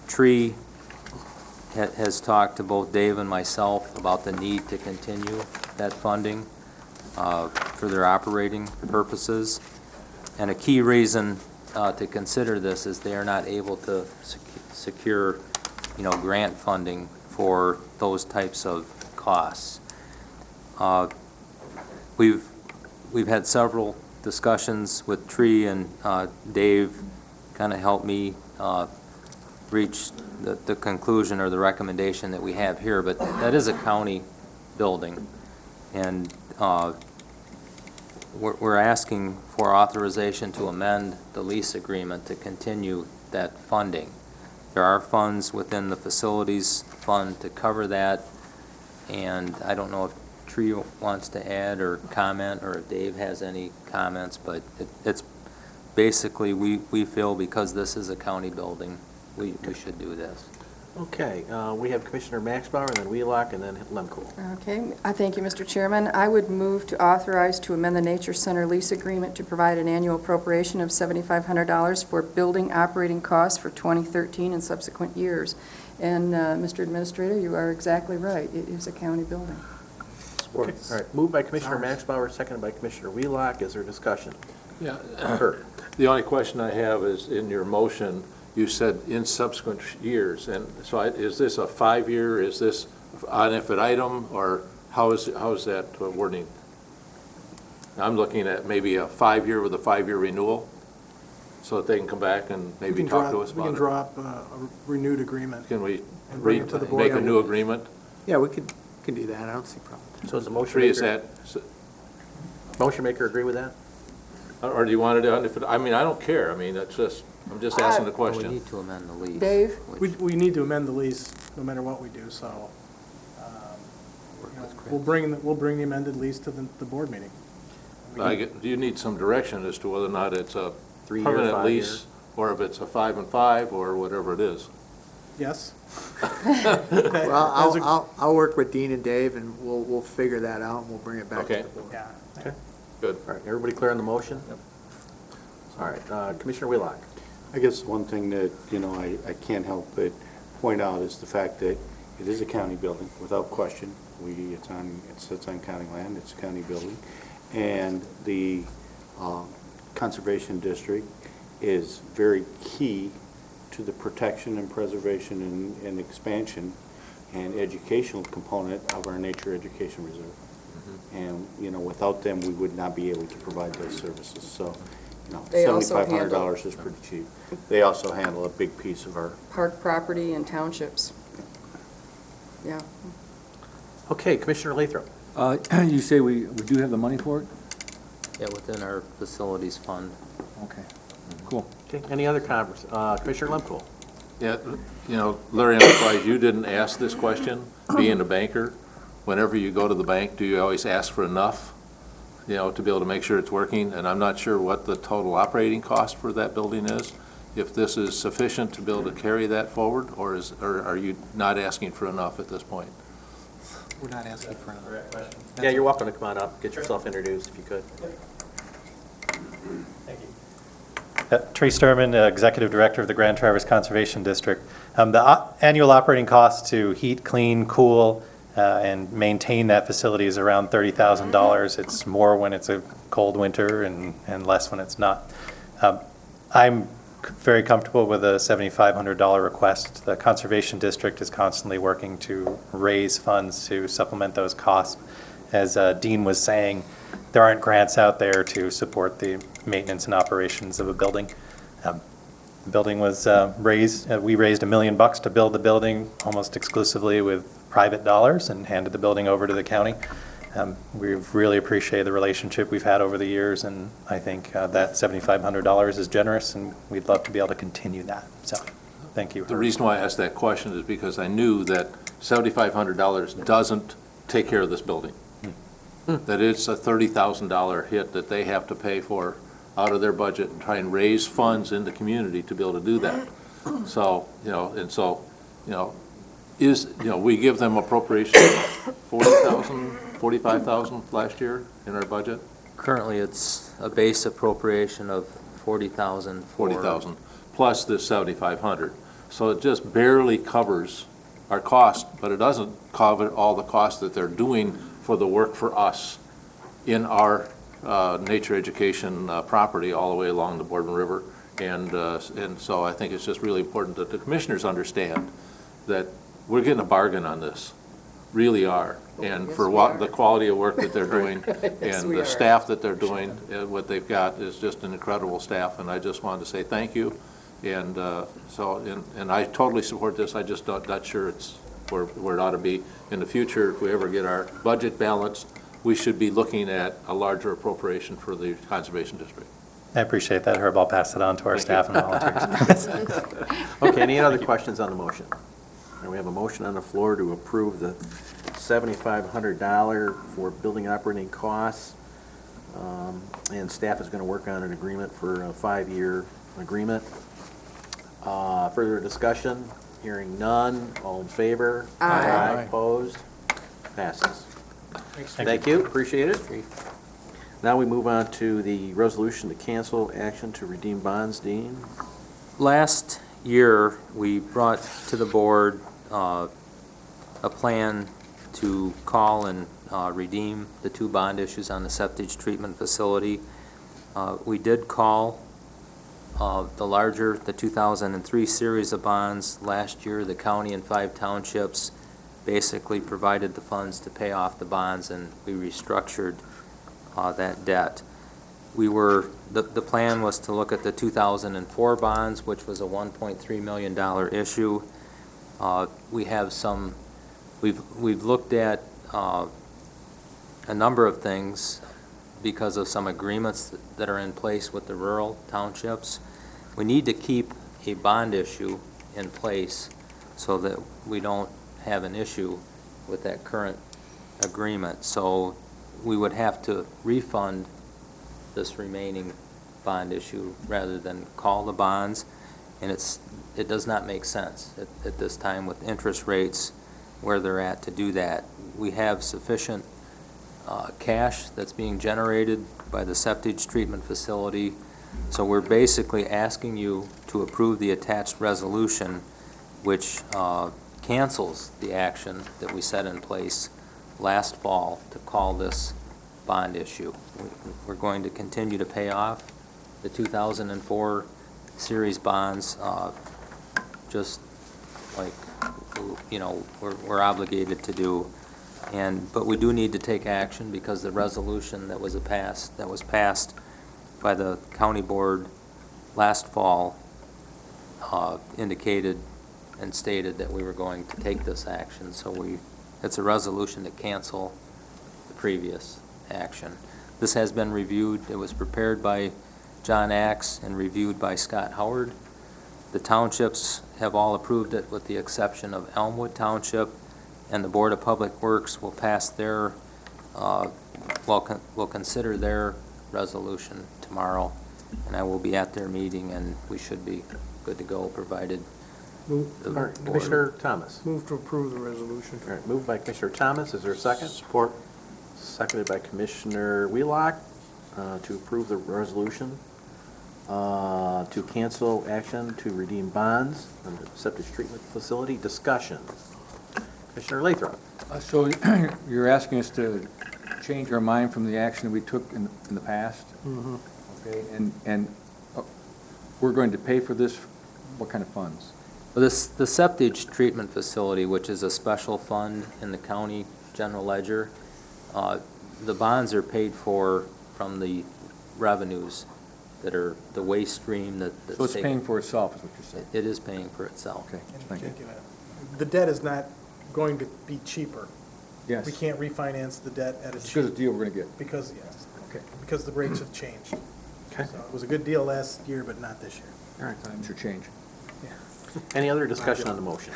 Tree has talked to both Dave and myself about the need to continue that funding for their operating purposes. And a key reason to consider this is they are not able to secure, grant funding for those types of costs. We've had several discussions with Tree, and Dave kind of helped me reach the conclusion or the recommendation that we have here, but that is a county building, and we're asking for authorization to amend the lease agreement to continue that funding. There are funds within the facilities fund to cover that, and I don't know if Tree wants to add or comment, or if Dave has any comments, but it's basically, we feel because this is a county building, we should do this.
Okay, we have Commissioner Maxbauer, and then Wheelock, and then Lemko.
Okay, I thank you, Mr. Chairman. I would move to authorize to amend the Nature Center lease agreement to provide an annual appropriation of $7,500 for building operating costs for 2013 and subsequent years. And, Mr. Administrator, you are exactly right. It is a county building.
All right, moved by Commissioner Maxbauer, seconded by Commissioner Wheelock. Is there discussion?
Yeah.
Kurt?
The only question I have is, in your motion, you said in subsequent years, and so is this a 5-year, is this an infant item, or how is that wording? I'm looking at maybe a 5-year with a 5-year renewal, so that they can come back and maybe talk to us about it.
We can draw up a renewed agreement.
Can we
and bring it to the board.
make a new agreement?
Yeah, we can do that. I don't see a problem.
So is the motion
Three, is
maker,
that,
motion maker agree with that?
or do you want it, I mean, I don't care, I mean, it's just, I'm just asking the
We
question.
need to amend the lease.
Dave?
We need to amend the lease no matter what we do, so we'll bring the amended lease to the board meeting.
Do you need some direction as to whether or not it's a
3-year,
permanent
5-year?
lease, or if it's a 5 and 5, or whatever it is?
Yes?
Well, I'll work with Dean and Dave, and we'll figure that out, and we'll bring it back to
Okay.
the board.
Yeah.
Good.
All right, everybody clear on the motion? All right, Commissioner Wheelock.
I guess one thing that, I can't help but point out is the fact that it is a county building, without question. It sits on county land, it's a county building. And the Conservation District is very key to the protection and preservation and expansion and educational component of our nature education reserve. And, without them, we would not be able to provide those services. So,
They also
$7,500 is pretty cheap. They also handle a big piece of our
Park property and townships. Yeah.
Okay, Commissioner Lathrop.
You say we do have the money for it?
Yeah, within our facilities fund.
Okay, cool.
Okay, any other converse? Commissioner Lemko.
Yeah, Larry, I'm surprised you didn't ask this question, being a banker. Whenever you go to the bank, do you always ask for enough, to be able to make sure it's working? And I'm not sure what the total operating cost for that building is. If this is sufficient to be able to carry that forward, or are you not asking for enough at this point?
We're not asking for another question.
Yeah, you're welcome to come on up, get yourself introduced if you could.
Thank you.
Trey Sturman, Executive Director of the Grand Traverse Conservation District. The annual operating cost to heat, clean, cool, and maintain that facility is around $30,000. It's more when it's a cold winter and less when it's not. I'm very comfortable with a $7,500 request. The Conservation District is constantly working to raise funds to supplement those costs. As Dean was saying, there aren't grants out there to support the maintenance and operations of a building. The building was raised, we raised $1 million to build the building almost exclusively with private dollars and handed the building over to the county. We've really appreciated the relationship we've had over the years, and I think that $7,500 is generous, and we'd love to be able to continue that. So, thank you.
The reason why I asked that question is because I knew that $7,500 doesn't take care of this building. That it's a $30,000 hit that they have to pay for out of their budget and try and raise funds in the community to be able to do that. So, we give them appropriation $40,000, $45,000 last year in our budget?
Currently, it's a base appropriation of $40,000.
$40,000, plus this $7,500. So it just barely covers our cost, but it doesn't cover all the costs that they're doing for the work for us in our nature education property all the way along the Boardman River. And so I think it's just really important that the commissioners understand that we're getting a bargain on this, really are. And for the quality of work that they're doing and the staff that they're doing, what they've got is just an incredible staff. And I just wanted to say thank you. And and I totally support this. I just not sure it's where it ought to be in the future. If we ever get our budget balanced, we should be looking at a larger appropriation for the Conservation District.
I appreciate that, Herb. I'll pass it on to our staff and volunteers.
Okay, any other questions on the motion? And we have a motion on the floor to approve the $7,500 for building operating costs. And staff is going to work on an agreement for a 5-year agreement. Further discussion? Hearing none, all in favor?
Aye.
Opposed? Passes.
Thanks.
Thank you, appreciate it. Now we move on to the resolution to cancel action to redeem bonds. Dean?
Last year, we brought to the board a plan to call and redeem the 2 bond issues on the septic treatment facility. We did call the larger, the 2003 series of bonds. Last year, the county and 5 townships basically provided the funds to pay off the bonds, and we restructured that debt. The plan was to look at the 2004 bonds, which was a $1.3 million issue. We've looked at a number of things because of some agreements that are in place with the rural townships. We need to keep a bond issue in place so that we don't have an issue with that current agreement. So we would have to refund this remaining bond issue rather than call the bonds, and it does not make sense at this time with interest rates where they're at to do that. We have sufficient cash that's being generated by the septic treatment facility, so we're basically asking you to approve the attached resolution, which cancels the action that we set in place last fall to call this bond issue. We're going to continue to pay off the 2004 series bonds, just like, you know, we're obligated to do. But we do need to take action because the resolution that was passed by the county board last fall indicated and stated that we were going to take this action. So it's a resolution to cancel the previous action. This has been reviewed. It was prepared by John Axe and reviewed by Scott Howard. The townships have all approved it with the exception of Elmwood Township, and the Board of Public Works will pass their, will consider their resolution tomorrow, and I will be at their meeting, and we should be good to go, provided the board.
Commissioner Thomas.
Move to approve the resolution.
All right, moved by Commissioner Thomas. Is there a second?
Support.
Seconded by Commissioner Wheelock to approve the resolution to cancel action to redeem bonds on the septic treatment facility. Discussion. Commissioner Lathrop.
So you're asking us to change our mind from the action we took in the past?
Mm-hmm.
Okay, and we're going to pay for this, what kind of funds?
Well, the septic treatment facility, which is a special fund in the county general ledger, the bonds are paid for from the revenues that are the waste stream that.
So it's paying for itself, is what you're saying?
It is paying for itself.
Okay, thank you.
The debt is not going to be cheaper.
Yes.
We can't refinance the debt at a
It's
cheap.
because of the deal we're going to get.
Because, yes.
Okay.
Because the rates have changed.
Okay.
So it was a good deal last year, but not this year.
All right.
Times should change.
Any other discussion on the motion?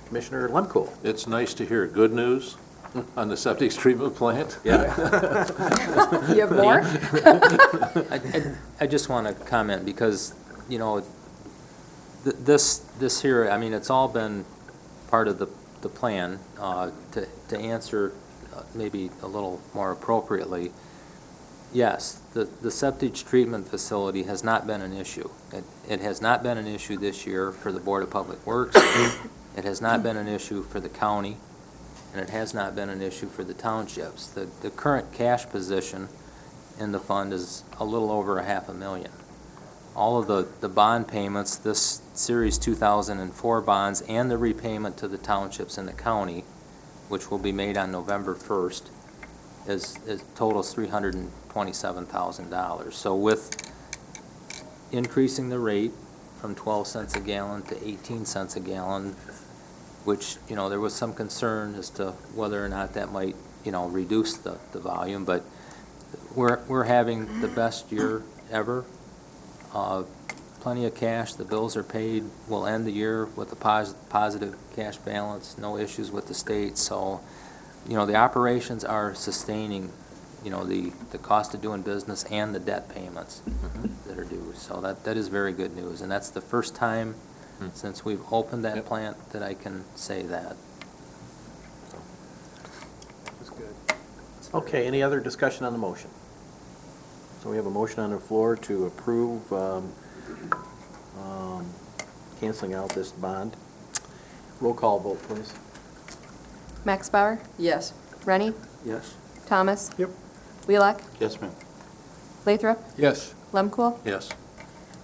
Commissioner Lemkool.
It's nice to hear good news on the septic treatment plant.
Yeah.
You have more?
I just want to comment because, you know, this here, I mean, it's all been part of the plan. To answer maybe a little more appropriately, yes, the septic treatment facility has not been an issue. It has not been an issue this year for the Board of Public Works. It has not been an issue for the county, and it has not been an issue for the townships. The current cash position in the fund is a little over $500,000. All of the bond payments, this Series 2004 bonds, and the repayment to the townships and the county, which will be made on November 1st, totals $327,000. So with increasing the rate from 12 cents a gallon to 18 cents a gallon, which, you know, there was some concern as to whether or not that might, you know, reduce the volume, but we're having the best year ever. Plenty of cash, the bills are paid. We'll end the year with a positive cash balance, no issues with the state. So, you know, the operations are sustaining, you know, the cost of doing business and the debt payments that are due. So that is very good news. And that's the first time since we've opened that plant, that I can say that.
Okay, any other discussion on the motion? So we have a motion on the floor to approve canceling out this bond. Roll call vote, please.
Max Bauer?
Yes.
Rennie?
Yes.
Thomas?
Yep.
Wheelock?
Yes, ma'am.
Lathrop?
Yes.
Lemkool?
Yes.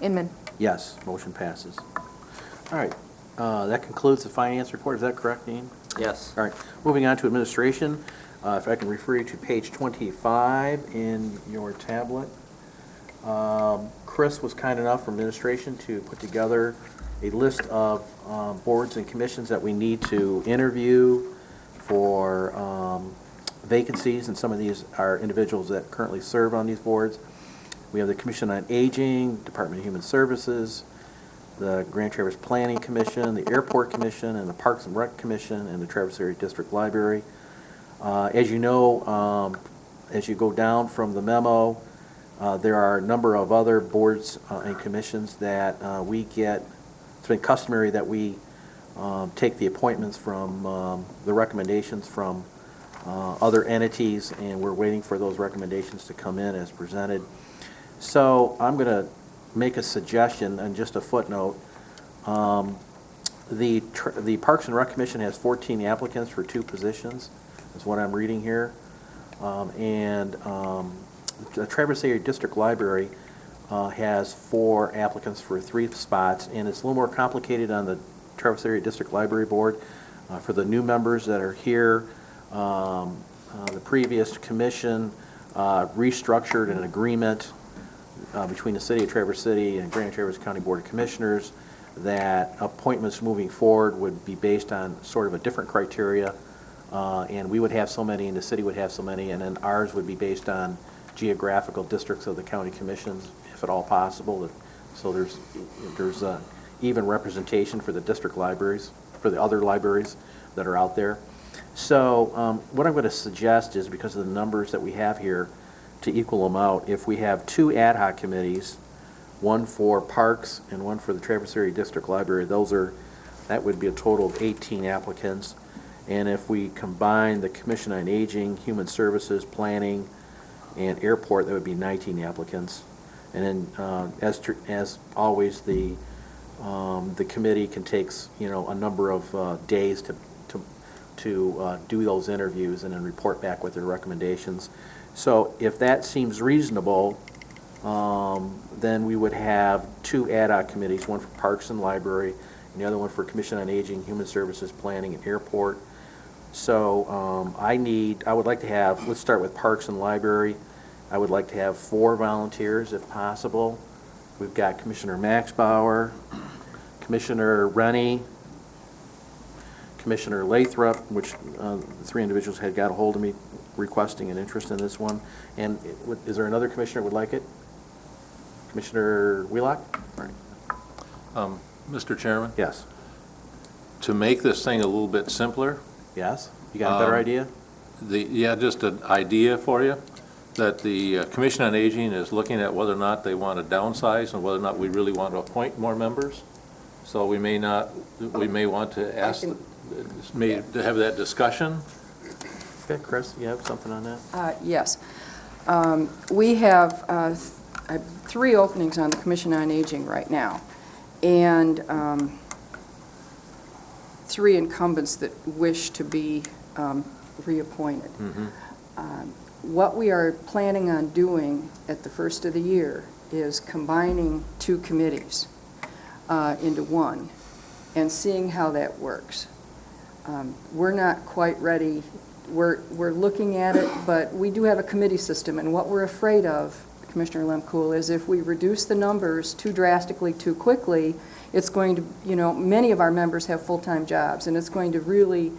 Inman?
Yes, motion passes. All right, that concludes the finance report. Is that correct, Dean?
Yes.
All right, moving on to administration. If I can refer you to page 25 in your tablet. Chris was kind enough from administration to put together a list of boards and commissions that we need to interview for vacancies, and some of these are individuals that currently serve on these boards. We have the Commission on Aging, Department of Human Services, the Grand Traverse Planning Commission, the Airport Commission, and the Parks and Rec Commission, and the Traverse Area District Library. As you know, as you go down from the memo, there are a number of other boards and commissions that we get. It's been customary that we take the appointments from the recommendations from other entities, and we're waiting for those recommendations to come in as presented. So I'm going to make a suggestion and just a footnote. The Parks and Rec Commission has 14 applicants for 2 positions, is what I'm reading here. The Traverse Area District Library has 4 applicants for 3 spots, and it's a little more complicated on the Traverse Area District Library Board. For the new members that are here, the previous commission restructured an agreement between the City of Traverse City and Grand Traverse County Board of Commissioners that appointments moving forward would be based on sort of a different criteria, and we would have so many and the city would have so many, and then ours would be based on geographical districts of the county commissions, if at all possible. So there's even representation for the district libraries, for the other libraries that are out there. So what I'm going to suggest is, because of the numbers that we have here, to equal them out, if we have 2 ad hoc committees, one for parks and one for the Traverse Area District Library, that would be a total of 18 applicants. And if we combine the Commission on Aging, Human Services, Planning, and Airport, that would be 19 applicants. And then, as always, the committee can take a number of days to do those interviews and then report back with their recommendations. So if that seems reasonable, then we would have 2 ad hoc committees, one for Parks and Library, and the other one for Commission on Aging, Human Services, Planning, and Airport. So I would like to have, let's start with Parks and Library. I would like to have 4 volunteers if possible. We've got Commissioner Max Bauer, Commissioner Rennie, Commissioner Lathrop, which 3 individuals had got a hold of me requesting an interest in this one. And is there another commissioner who would like it? Commissioner Wheelock?
Mr. Chairman?
Yes.
To make this thing a little bit simpler.
Yes? You got a better idea?
Just an idea for you, that the Commission on Aging is looking at whether or not they want to downsize and whether or not we really want to appoint more members. So we may want to ask, to have that discussion.
Okay, Chris, you have something on that?
Yes. We have 3 openings on the Commission on Aging right now, and 3 incumbents that wish to be reappointed. What we are planning on doing at the first of the year is combining 2 committees into one and seeing how that works. We're not quite ready. We're looking at it, but we do have a committee system, and what we're afraid of, Commissioner Lemkool, is if we reduce the numbers too drastically, too quickly, it's going to, many of our members have full-time jobs, and it's going to really,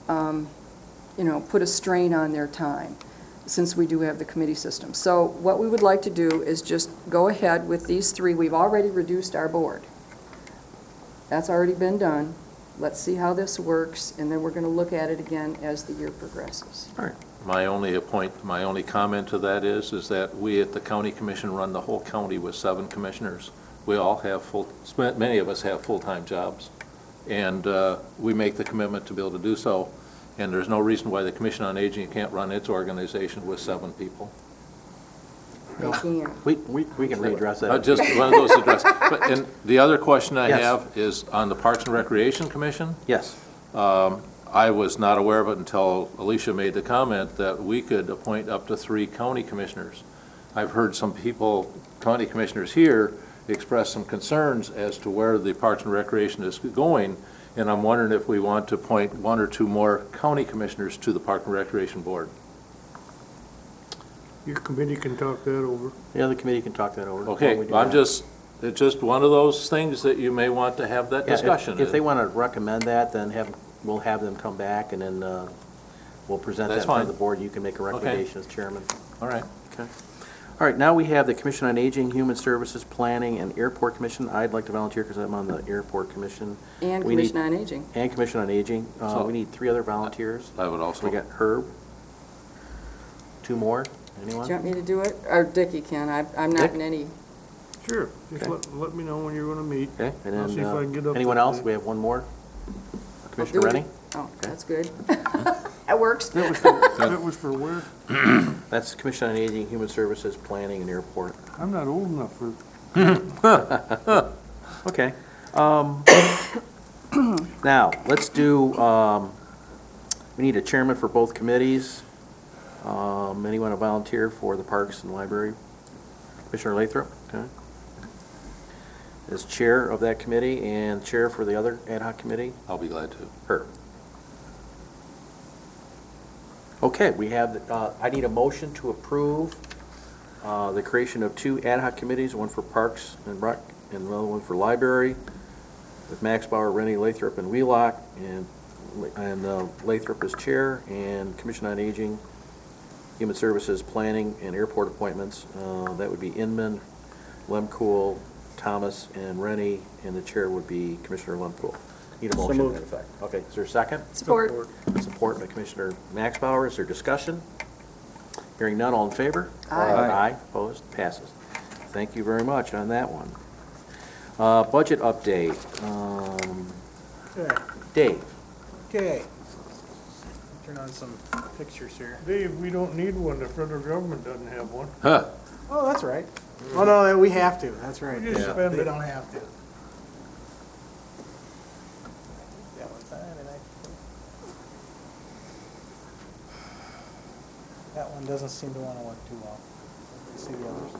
put a strain on their time, since we do have the committee system. So what we would like to do is just go ahead with these 3. We've already reduced our board. That's already been done. Let's see how this works, and then we're going to look at it again as the year progresses.
All right.
My only comment to that is that we at the County Commission run the whole county with 7 commissioners. we all have many of us have full-time jobs, and we make the commitment to be able to do so, and there's no reason why the Commission on Aging can't run its organization with 7 people.
They can.
We can readdress that.
Just one of those address. And the other question I
Yes.
have is on the Parks and Recreation Commission.
Yes.
I was not aware of it until Alicia made the comment that we could appoint up to 3 county commissioners. I've heard some people, county commissioners here, express some concerns as to where the Parks and Recreation is going, and I'm wondering if we want to appoint 1 or 2 more county commissioners to the Park and Recreation Board.
Your committee can talk that over.
Yeah, the committee can talk that over.
Okay,
Why don't we do
I'm
that?
it's just one of those things that you may want to have that
Yeah,
discussion.
If they want to recommend that, then we'll have them come back, and then we'll present that
That's
in front of
fine.
the board. You can make a recommendation as chairman.
All right.
Okay. All right, now we have the Commission on Aging, Human Services, Planning, and Airport Commission. I'd like to volunteer because I'm on the Airport Commission.
And
We need-
Commission on Aging.
And Commission on Aging.
So-
We need 3 other volunteers.
I would also.
We got Herb. 2 more.
Do
Anyone?
you want me to do it? Or Dickie can. I'm not
Dick?
in any.
Sure, just
Okay.
let me know when you're gonna meet.
Okay, and
I'll see if I can get
then,
up
anyone
that
else?
day.
We have 1 more. Commissioner
do it.
Rennie?
Oh, that's good. That works.
That was for where?
That's Commission on Aging, Human Services, Planning, and Airport.
I'm not old enough for.
Okay. Now, let's do, we need a chairman for both committees. Anyone want to volunteer for the Parks and Library? Commissioner Lathrop, okay. As chair of that committee and chair for the other ad hoc committee?
I'll be glad to.
Her. Okay, we have, I need a motion to approve the creation of 2 ad hoc committees, one for Parks and Rec, and another one for Library, with Max Bauer, Rennie, Lathrop, and Wheelock, and Lathrop as chair, and Commission on Aging, Human Services, Planning, and Airport appointments. That would be Inman, Lemkool, Thomas, and Rennie, and the chair would be Commissioner Lemkool. Need a motion to that effect. Okay, is there a second?
Support.
Support by Commissioner Max Bauer. Is there discussion? Hearing none, all in favor?
Aye.
Aye, opposed, passes. Thank you very much on that one. Budget update.
Okay.
Dave?
Okay. Turn on some pictures here.
Dave, we don't need one, the federal government doesn't have one.
Huh.
Oh, that's right. Oh, no, we have to, that's right.
You just
Yeah.
spend
They
it.
don't have to. That one's on, and that one doesn't seem to want to work too well. Let's see the others.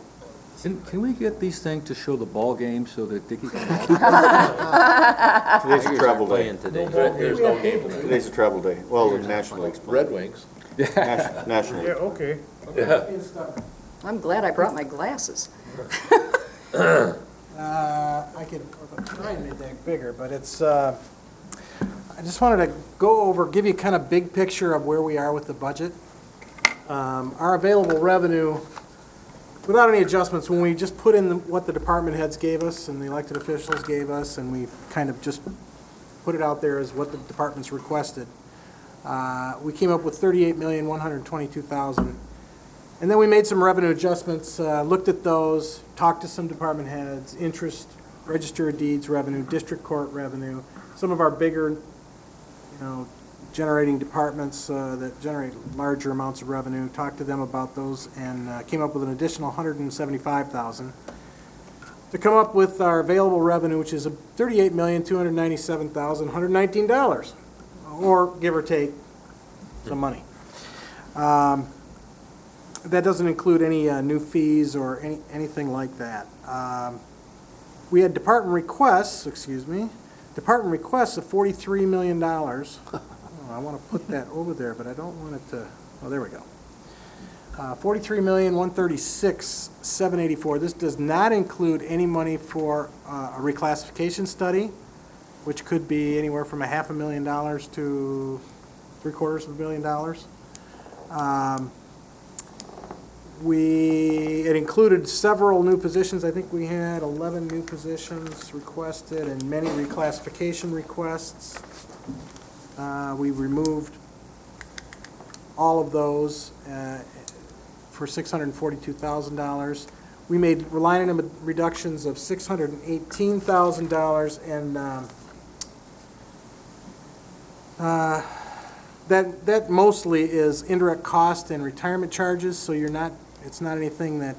Can we get these things to show the ball game so that Dickie can watch?
Today's a travel day.
Playing today.
There's no game tonight.
Today's a travel day. Well, nationally.
Red Wings.
Nationally.
Yeah, okay.
I'm glad I brought my glasses.
I could try and make that bigger, but it's, I just wanted to go over, give you kind of big picture of where we are with the budget. Our available revenue, without any adjustments, when we just put in what the department heads gave us and the elected officials gave us, and we kind of just put it out there as what the departments requested, we came up with $38,122,000. And then we made some revenue adjustments, looked at those, talked to some department heads, interest, register of deeds revenue, district court revenue, some of our bigger, generating departments that generate larger amounts of revenue, talked to them about those, and came up with an additional $175,000 to come up with our available revenue, which is $38,297,119, or give or take some money. That doesn't include any new fees or anything like that. We had department requests of $43 million. I want to put that over there, but I don't want it to, oh, there we go. $43,136,784. This does not include any money for a reclassification study, which could be anywhere from $500,000 to $750,000. It included several new positions. I think we had 11 new positions requested and many reclassification requests. We removed all of those for $642,000. we made line item reductions of $618,000, and that mostly is indirect cost and retirement charges, so it's not anything that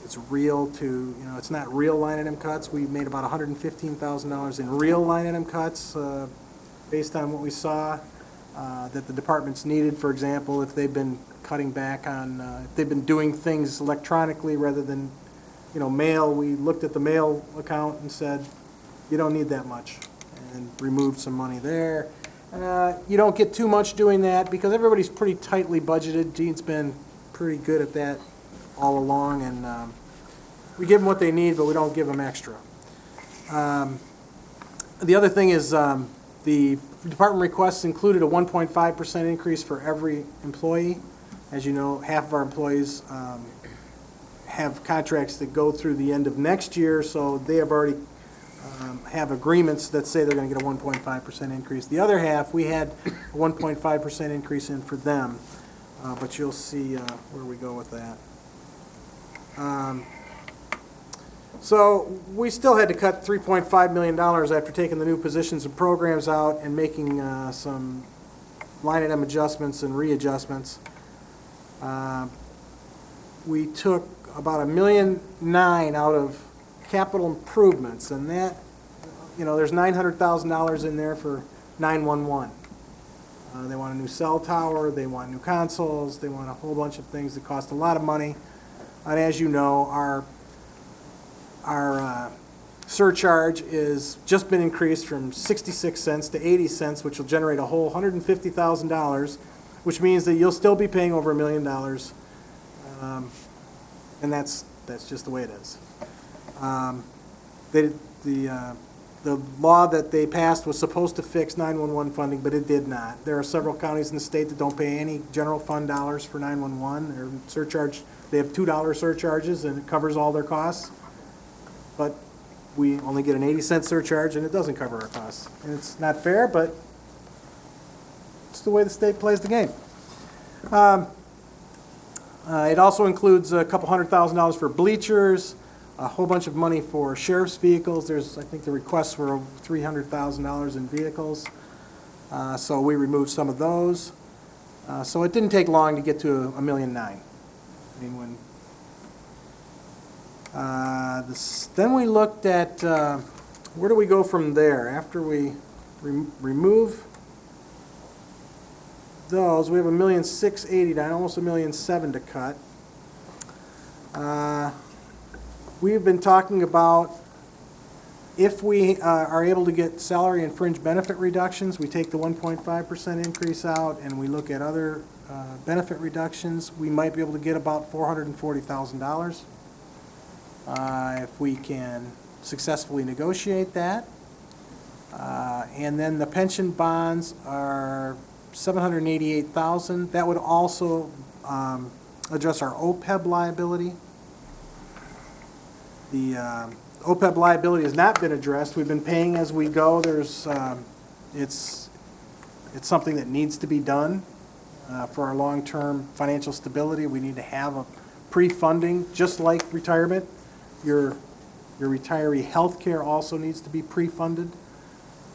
it's real to, it's not real line item cuts. We made about $115,000 in real line item cuts based on what we saw that the departments needed. For example, if they've been cutting back on, if they've been doing things electronically rather than, mail, we looked at the mail account and said, you don't need that much, and removed some money there. You don't get too much doing that because everybody's pretty tightly budgeted. Gene's been pretty good at that all along, and we give them what they need, but we don't give them extra. The other thing is the department requests included a 1.5% increase for every employee. As you know, half of our employees have contracts that go through the end of next year, so they have already have agreements that say they're going to get a 1.5% increase. The other half, we had a 1.5% increase in for them, but you'll see where we go with that. So we still had to cut $3.5 million after taking the new positions and programs out and making some line item adjustments and readjustments. We took about $1.9 million out of capital improvements, and that, there's $900,000 in there for 911. They want a new cell tower, they want new consoles, they want a whole bunch of things that cost a lot of money. And as you know, our surcharge is just been increased from 66 cents to 80 cents, which will generate a whole $150,000, which means that you'll still be paying over $1 million, and that's just the way it is. The law that they passed was supposed to fix 911 funding, but it did not. There are several counties in the state that don't pay any general fund dollars for 911. Their surcharge, they have $2 surcharges, and it covers all their costs. But we only get an 80-cent surcharge, and it doesn't cover our costs. And it's not fair, but it's the way the state plays the game. It also includes a couple $100,000 for bleachers, a whole bunch of money for sheriff's vehicles. I think the requests were over $300,000 in vehicles. So we removed some of those. So it didn't take long to get to $1.9 million. Then we looked at where do we go from there after we remove those. We have $1,689,000, almost $1,700,000 to cut. We've been talking about if we are able to get salary and fringe benefit reductions, we take the 1.5% increase out and we look at other benefit reductions, we might be able to get about $440,000 if we can successfully negotiate that. And then the pension bonds are $788,000. That would also address our OPEB liability. The OPEB liability has not been addressed. We've been paying as we go. It's something that needs to be done for our long-term financial stability. We need to have a pre-funding, just like retirement. Your retiree health care also needs to be pre-funded.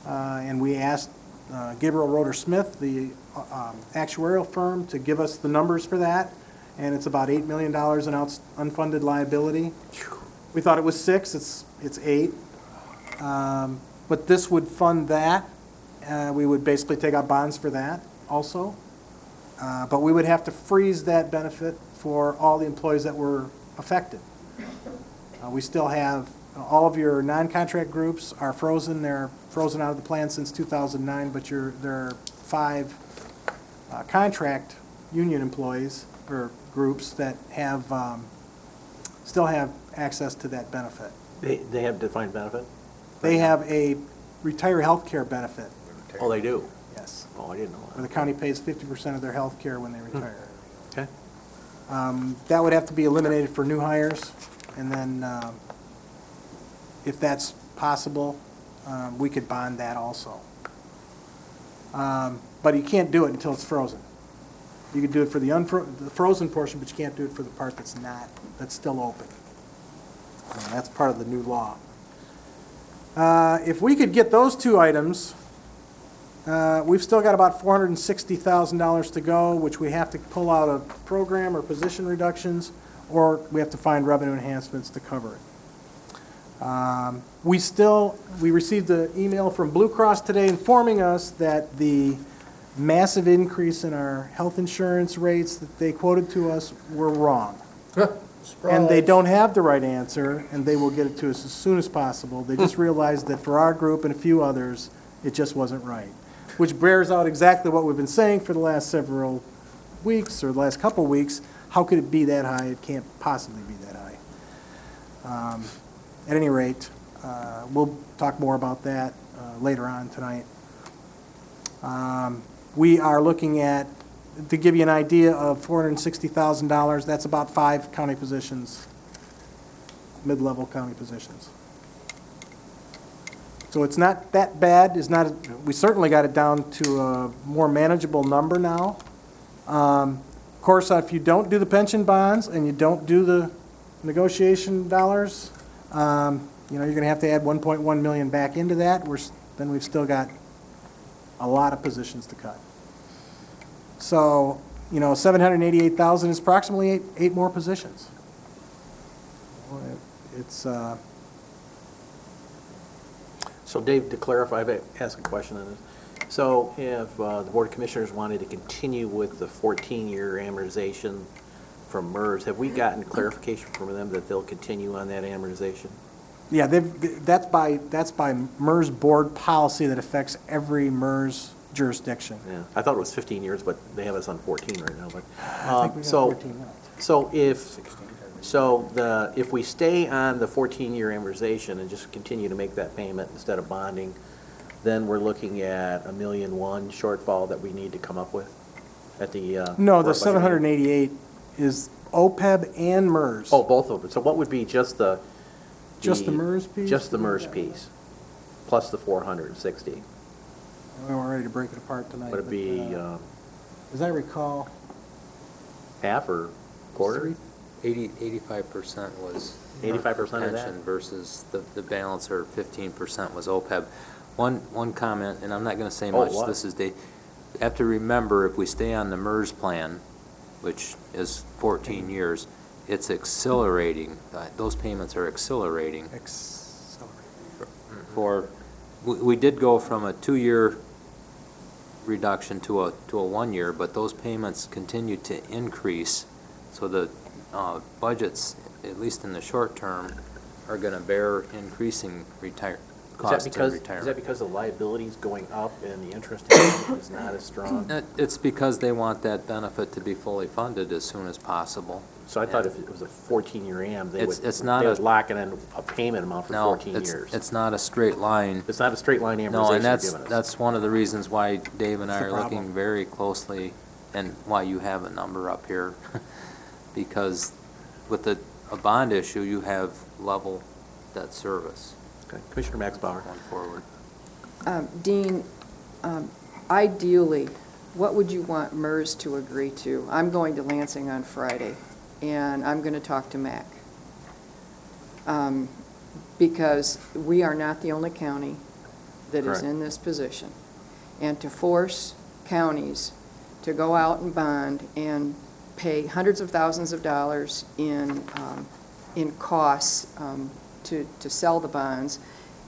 And we asked Gabriel Roeder Smith, the actuarial firm, to give us the numbers for that. And it's about $8 million in unfunded liability. We thought it was 6, it's 8. But this would fund that. We would basically take out bonds for that also. But we would have to freeze that benefit for all the employees that were affected. We still have, all of your non-contract groups are frozen. They're frozen out of the plan since 2009, but there are 5 contract union employees or groups that have still have access to that benefit.
They have defined benefit?
They have a retiree health care benefit.
Oh, they do?
Yes.
Oh, I didn't know that.
Where the county pays 50% of their health care when they retire.
Okay.
That would have to be eliminated for new hires, and then if that's possible, we could bond that also. But you can't do it until it's frozen. You could do it for the the frozen portion, but you can't do it for the part that's not, that's still open. And that's part of the new law. If we could get those two items, we've still got about $460,000 to go, which we have to pull out of program or position reductions, or we have to find revenue enhancements to cover it. We received an email from Blue Cross today informing us that the massive increase in our health insurance rates that they quoted to us were wrong. And they don't have the right answer, and they will get it to us as soon as possible. They just realized that for our group and a few others, it just wasn't right. Which bears out exactly what we've been saying for the last several weeks, or the last couple weeks. How could it be that high? It can't possibly be that high. At any rate, we'll talk more about that later on tonight. We are looking at, to give you an idea of $460,000, that's about 5 county positions, mid-level county positions. So it's not that bad. We certainly got it down to a more manageable number now. Of course, if you don't do the pension bonds and you don't do the negotiation dollars, you're going to have to add 1.1 million back into that. Then we've still got a lot of positions to cut. So, 788,000 is approximately eight more positions. It's
So Dave, to clarify, I've asked a question on this. So if the Board of Commissioners wanted to continue with the 14-year amortization from MERS, have we gotten clarification from them that they'll continue on that amortization?
Yeah, that's by MERS board policy that affects every MERS jurisdiction.
Yeah, I thought it was 15 years, but they have us on 14 right now. But
I think we got 14 now.
So if we stay on the 14-year amortization and just continue to make that payment instead of bonding, then we're looking at $1.1 million shortfall that we need to come up with at the.
No, the 788 is OPEB and MERS.
Oh, both of them. So what would be just the
MERS piece?
Just the MERS piece, plus the 460.
We weren't ready to break it apart tonight.
Would it be
as I recall,
half or quarter?
85% was
85% of that?
pension versus the balance, or 15% was OPEB. One comment, and I'm not going to say much.
What?
This is Dave. You have to remember, if we stay on the MERS plan, which is 14 years, it's accelerating. Those payments are accelerating. We did go from a 2-year reduction to a 1-year, but those payments continue to increase. So the budgets, at least in the short term, are going to bear increasing costs in retirement.
Is that because the liability is going up and the interest is not as strong?
It's because they want that benefit to be fully funded as soon as possible.
So I thought if it was a 14-year AM, they would
It's
lock in a payment amount for 14 years.
It's not a straight line.
It's not a straight line amortization
No, and
you're giving us.
that's one of the reasons why Dave and I
That's
are
the
looking
problem.
very closely, and why you have a number up here. Because with a bond issue, you have level debt service.
Okay. Commissioner Max Bauer.
Going forward.
Dean, ideally, what would you want MERS to agree to? I'm going to Lansing on Friday, and I'm going to talk to Mac. Because we are not the only county that is
Correct.
in this position. And to force counties to go out and bond and pay hundreds of thousands of dollars in costs to sell the bonds,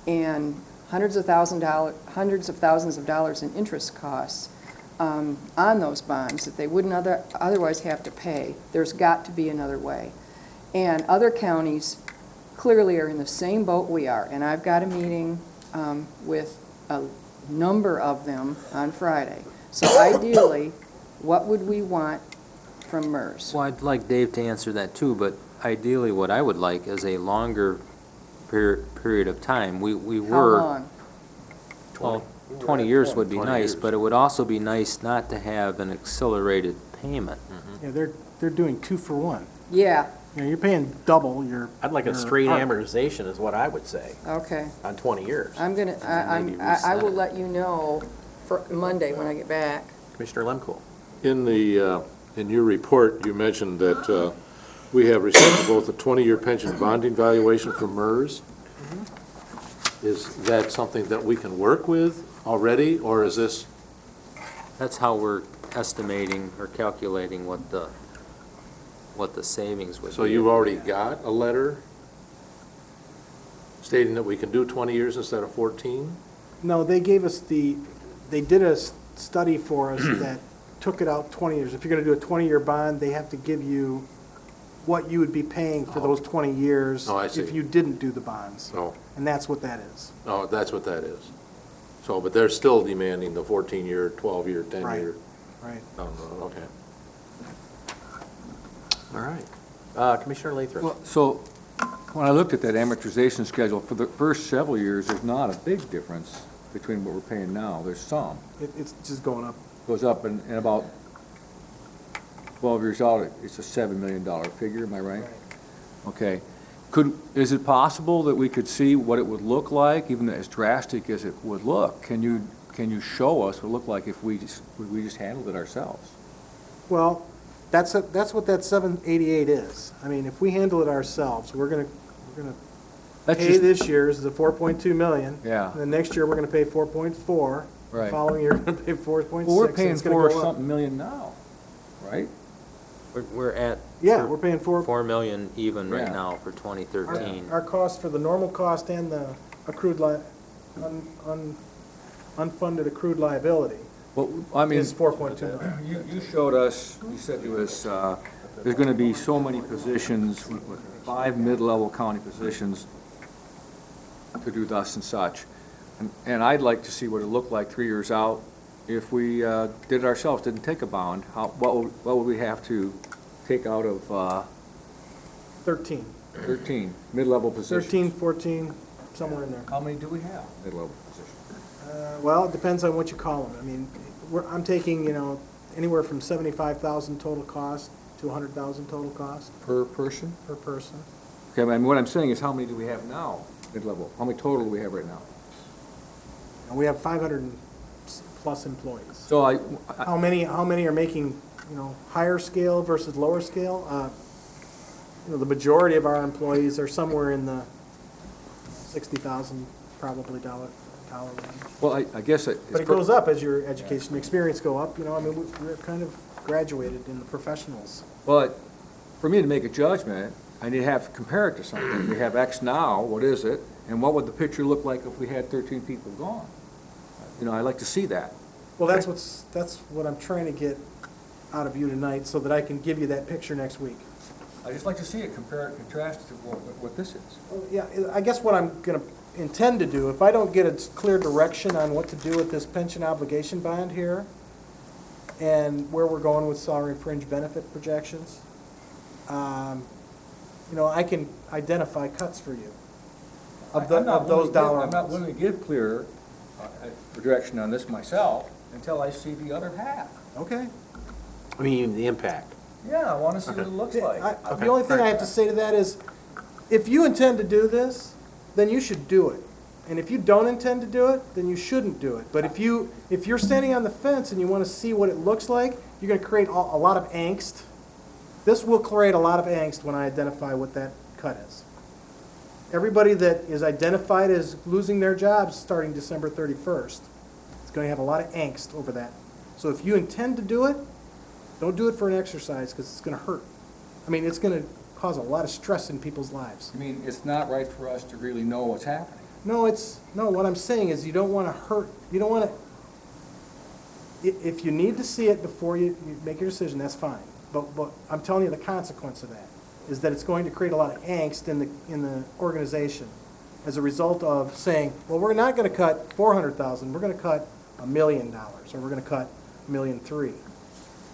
and hundreds of thousands of dollars in interest costs on those bonds that they wouldn't otherwise have to pay. There's got to be another way. And other counties clearly are in the same boat we are. And I've got a meeting with a number of them on Friday. So ideally, what would we want from MERS?
Well, I'd like Dave to answer that too, but ideally what I would like is a longer period of time. We were.
How long?
Well, 20 years would be nice, but it would also be nice not to have an accelerated payment.
Yeah, they're doing 2 for 1.
Yeah,
You're paying double your.
I'd like a straight amortization is what I would say
okay.
on 20 years.
I'm gonna, I will let you know for Monday when I get back.
Commissioner Lemkool.
In the in your report, you mentioned that we have received both a 20-year pension bonding valuation from MERS. Is that something that we can work with already, or is this?
That's how we're estimating or calculating what the savings would be.
So you've already got a letter stating that we can do 20 years instead of 14?
No, they gave us they did a study for us that took it out 20 years. If you're going to do a 20-year bond, they have to give you what you would be paying for those 20 years
Oh, I see.
if you didn't do the bonds.
Oh.
And that's what that is.
Oh, that's what that is. So, but they're still demanding the 14-year, 12-year, 10-year?
Right.
Oh, no, okay.
All right. Commissioner Lathrop.
Well, so when I looked at that amortization schedule, for the first several years, there's not a big difference between what we're paying now. There's some.
It's just going up.
Goes up, and about 12 years out, it's a $7 million figure, am I right? Okay. Is it possible that we could see what it would look like, even as drastic as it would look? Can you show us what it would look like if we just handled it ourselves?
Well, that's what that 788 is. I mean, if we handle it ourselves, we're gonna pay this year's the 4.2 million.
Yeah.
And then next year, we're gonna pay 4.4.
Right.
The following year, we're gonna pay 4.6.
Well, we're paying
and it's gonna go up.
$4-something million now, right?
We're at.
Yeah, we're paying
4 million even right
Yeah.
now for 2013.
Our cost for the normal cost and the accrued unfunded accrued liability
Well, I mean,
is 4.2 million.
you showed us, you said to us, there's going to be so many positions, 5 mid-level county positions to do thus and such. And I'd like to see what it looked like 3 years out if we did it ourselves, didn't take a bond. What would we have to take out of
13,
mid-level positions?
13, 14, somewhere in there.
How many do we have, mid-level positions?
Well, it depends on what you call them. I mean, I'm taking, anywhere from 75,000 total cost to 100,000 total cost.
Per person?
Per person.
Okay, I mean, what I'm saying is how many do we have now, mid-level? How many total do we have right now?
And we have 500 plus employees.
So
How many are making, higher scale versus lower scale? The majority of our employees are somewhere in the 60,000 probably dollar range.
Well, I guess
But it goes up as your education and experience go up, we're kind of graduated in the professionals.
Well, for me to make a judgment, I need to have to compare it to something. We have X now, what is it? And what would the picture look like if we had 13 people gone? I'd like to see that.
Well, that's what I'm trying to get out of you tonight, so that I can give you that picture next week.
I'd just like to see it, compare it, contrast to what this is.
Yeah, I guess what I'm going to intend to do, if I don't get a clear direction on what to do with this pension obligation bond here, and where we're going with salary and fringe benefit projections, I can identify cuts for you of those dollar
I'm not
amounts.
willing to give clear direction on this myself until I see the other half.
Okay.
I mean, the impact.
Yeah, I want to see what it looks like.
The only thing I have to say to that is, if you intend to do this, then you should do it. And if you don't intend to do it, then you shouldn't do it. But if you're standing on the fence and you want to see what it looks like, you're going to create a lot of angst. This will create a lot of angst when I identify what that cut is. Everybody that is identified as losing their jobs starting December 31st is going to have a lot of angst over that. So if you intend to do it, don't do it for an exercise, because it's going to hurt. I mean, it's going to cause a lot of stress in people's lives.
I mean, it's not right for us to really know what's happening.
No, what I'm saying is you don't want to hurt, you don't want to, if you need to see it before you make your decision, that's fine. But I'm telling you the consequence of that is that it's going to create a lot of angst in the organization as a result of saying, well, we're not going to cut 400,000, we're going to cut $1 million, or we're going to cut $1.3 million.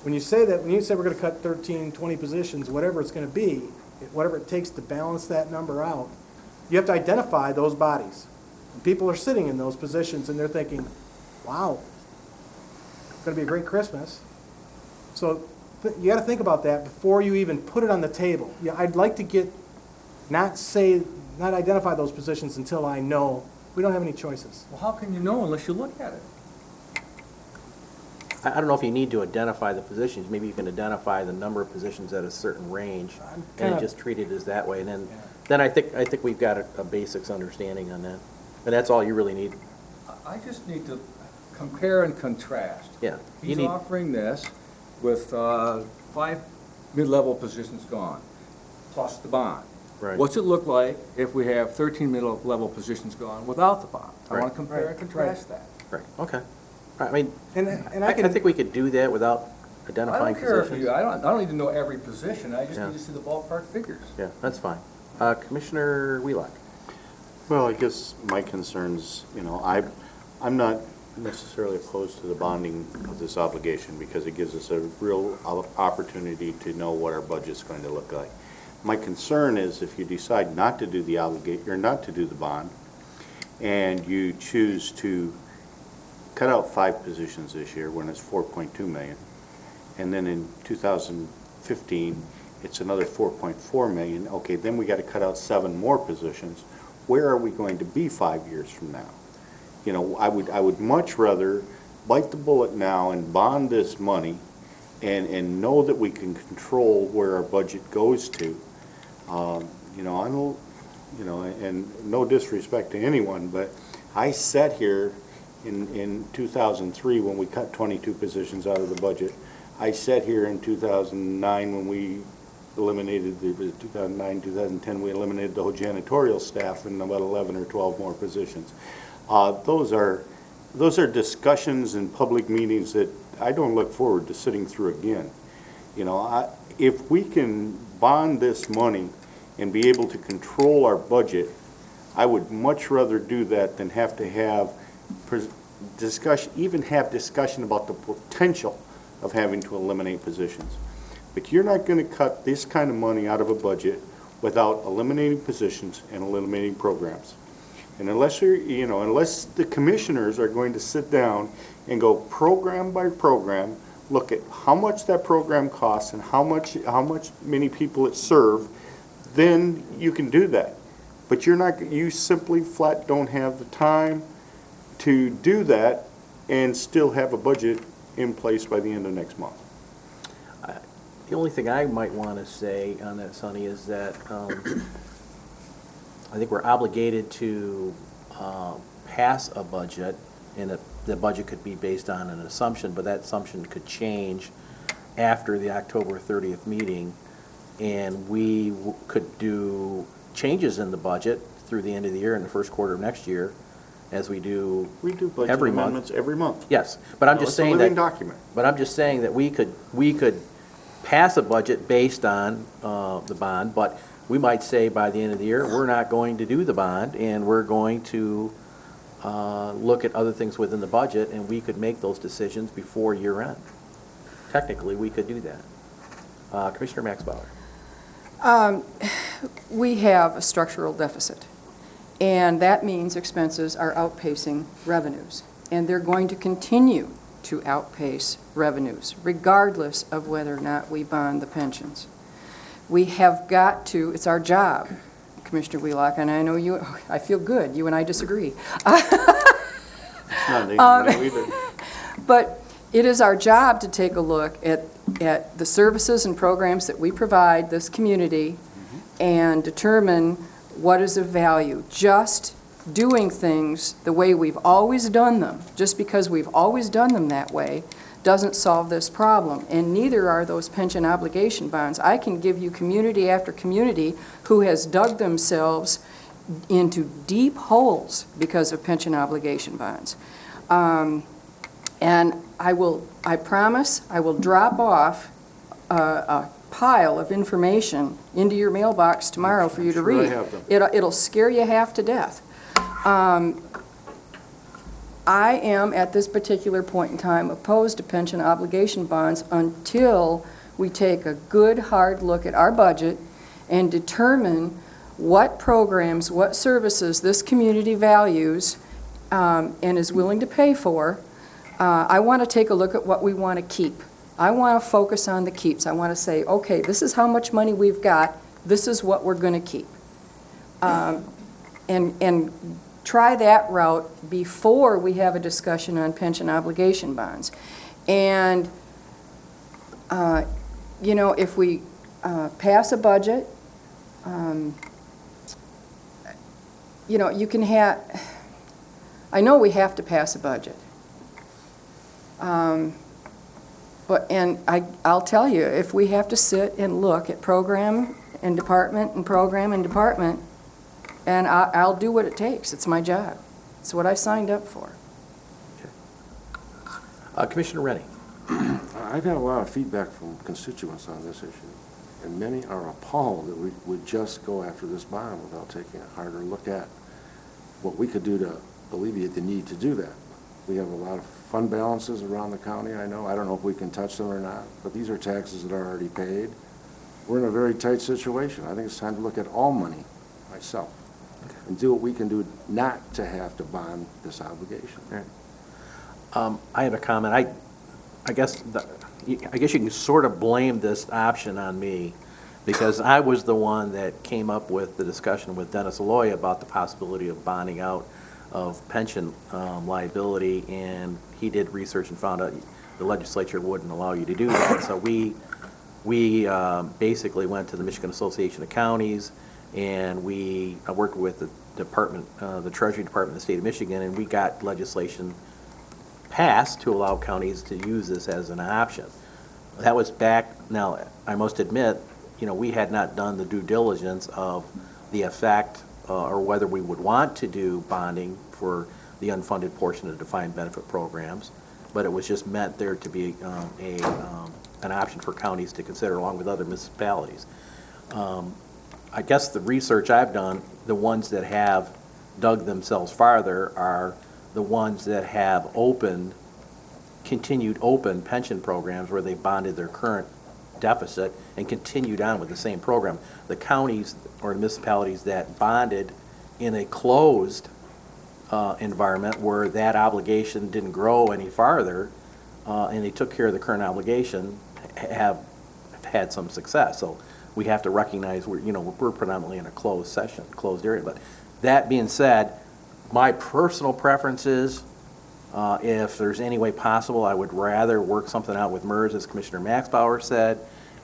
When you say we're going to cut 13, 20 positions, whatever it's going to be, whatever it takes to balance that number out, you have to identify those bodies. And people are sitting in those positions and they're thinking, wow, it's going to be a great Christmas. So you got to think about that before you even put it on the table. Yeah, I'd like to not identify those positions until I know we don't have any choices.
Well, how can you know unless you look at it?
I don't know if you need to identify the positions, maybe you can identify the number of positions at a certain range, and
kinda-
just treat it as that way, and then I think we've got a basics understanding on that, and that's all you really need.
I just need to compare and contrast.
Yeah. you
He's
need-
offering this with 5 mid-level positions gone, plus the bond.
Right.
What's it look like if we have 13 mid-level positions gone without the bond? I want
Right.
to compare and contrast that.
Right, okay. I mean,
And
I
I can,
think we could do that without
I
identifying
don't care if
positions.
you, I don't need to know every position, I just
Yeah.
need to see the ballpark figures.
Yeah, that's fine. Commissioner Wheelock?
Well, I guess my concerns, I'm not necessarily opposed to the bonding of this obligation because it gives us a real opportunity to know what our budget's going to look like. My concern is if you decide not to do the or not to do the bond, and you choose to cut out 5 positions this year when it's 4.2 million, and then in 2015, it's another 4.4 million, okay, then we got to cut out 7 more positions. Where are we going to be 5 years from now? I would much rather bite the bullet now and bond this money and know that we can control where our budget goes to. I don't, and no disrespect to anyone, but I sat here in 2003 when we cut 22 positions out of the budget. I sat here in 2009 when we eliminated 2009, 2010, we eliminated the whole janitorial staff and about 11 or 12 more positions. Those are discussions in public meetings that I don't look forward to sitting through again. If we can bond this money and be able to control our budget, I would much rather do that than have to have discussion about the potential of having to eliminate positions. But you're not going to cut this kind of money out of a budget without eliminating positions and eliminating programs. And unless unless the commissioners are going to sit down and go program by program, look at how much that program costs and how many people it serves, then you can do that. But you simply flat don't have the time to do that and still have a budget in place by the end of next month.
The only thing I might want to say on that, Sonny, is that I think we're obligated to pass a budget, and the budget could be based on an assumption, but that assumption could change after the October 30th meeting, and we could do changes in the budget through the end of the year and the first quarter of next year, as we do
budget
every month.
amendments every month.
Yes, but I'm just saying that.
It's a living document.
But I'm just saying that we could pass a budget based on the bond, but we might say by the end of the year, we're not going to do the bond, and we're going to look at other things within the budget, and we could make those decisions before year end. Technically, we could do that. Commissioner Max Bauer.
We have a structural deficit, and that means expenses are outpacing revenues, and they're going to continue to outpace revenues, regardless of whether or not we bond the pensions. We have got to, it's our job, Commissioner Wheelock, and I know you, I feel good, you and I disagree.
It's not either.
But it is our job to take a look at the services and programs that we provide this community and determine what is of value. Just doing things the way we've always done them, just because we've always done them that way, doesn't solve this problem, and neither are those pension obligation bonds. I can give you community after community who has dug themselves into deep holes because of pension obligation bonds. And I promise, I will drop off a pile of information into your mailbox tomorrow for you to read.
I have them.
It'll scare you half to death. I am, at this particular point in time, opposed to pension obligation bonds until we take a good, hard look at our budget and determine what programs, what services this community values and is willing to pay for. I want to take a look at what we want to keep. I want to focus on the keeps. I want to say, okay, this is how much money we've got. This is what we're going to keep. And try that route before we have a discussion on pension obligation bonds. And, you know, if we pass a budget, you know, you can have, I know we have to pass a budget. But, and I'll tell you, if we have to sit and look at program and department and program and department, and I'll do what it takes. It's my job. It's what I signed up for.
Commissioner Rennie.
I've had a lot of feedback from constituents on this issue, and many are appalled that we would just go after this bond without taking a harder look at what we could do to alleviate the need to do that. We have a lot of fund balances around the county, I know. I don't know if we can touch them or not, but these are taxes that are already paid. We're in a very tight situation. I think it's time to look at all money, myself, and do what we can do not to have to bond this obligation.
I have a comment. I guess you can sort of blame this option on me, because I was the one that came up with the discussion with Dennis Aloy about the possibility of bonding out of pension liability, and he did research and found out the legislature wouldn't allow you to do that. So we basically went to the Michigan Association of Counties, and we worked with the department, the Treasury Department of the state of Michigan, and we got legislation passed to allow counties to use this as an option. That was back, now, I must admit, you know, we had not done the due diligence of the effect or whether we would want to do bonding for the unfunded portion of defined benefit programs, but it was just meant there to be an option for counties to consider along with other municipalities. I guess the research I've done, the ones that have dug themselves farther are the ones that have continued open pension programs where they bonded their current deficit and continued on with the same program. The counties or municipalities that bonded in a closed environment where that obligation didn't grow any farther and they took care of the current obligation have had some success. So we have to recognize we're predominantly in a closed area. But that being said, my personal preference is, if there's any way possible, I would rather work something out with MERS, as Commissioner Maxbauer said,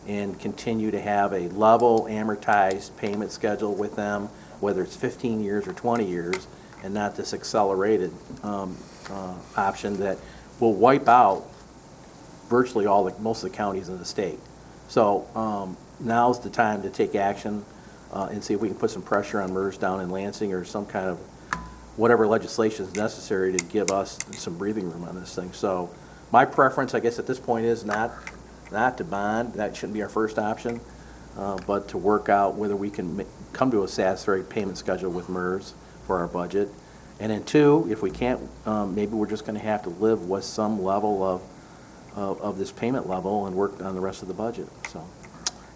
and continue to have a level amortized payment schedule with them, whether it's 15 years or 20 years, and not this accelerated option that will wipe out virtually most of the counties in the state. So now's the time to take action and see if we can put some pressure on MERS down in Lansing or some kind of whatever legislation is necessary to give us some breathing room on this thing. So my preference, I guess, at this point is not to bond. That shouldn't be our first option, but to work out whether we can come to a satisfactory payment schedule with MERS for our budget. And then two, if we can't, maybe we're just going to have to live with some level of this payment level and work on the rest of the budget. So,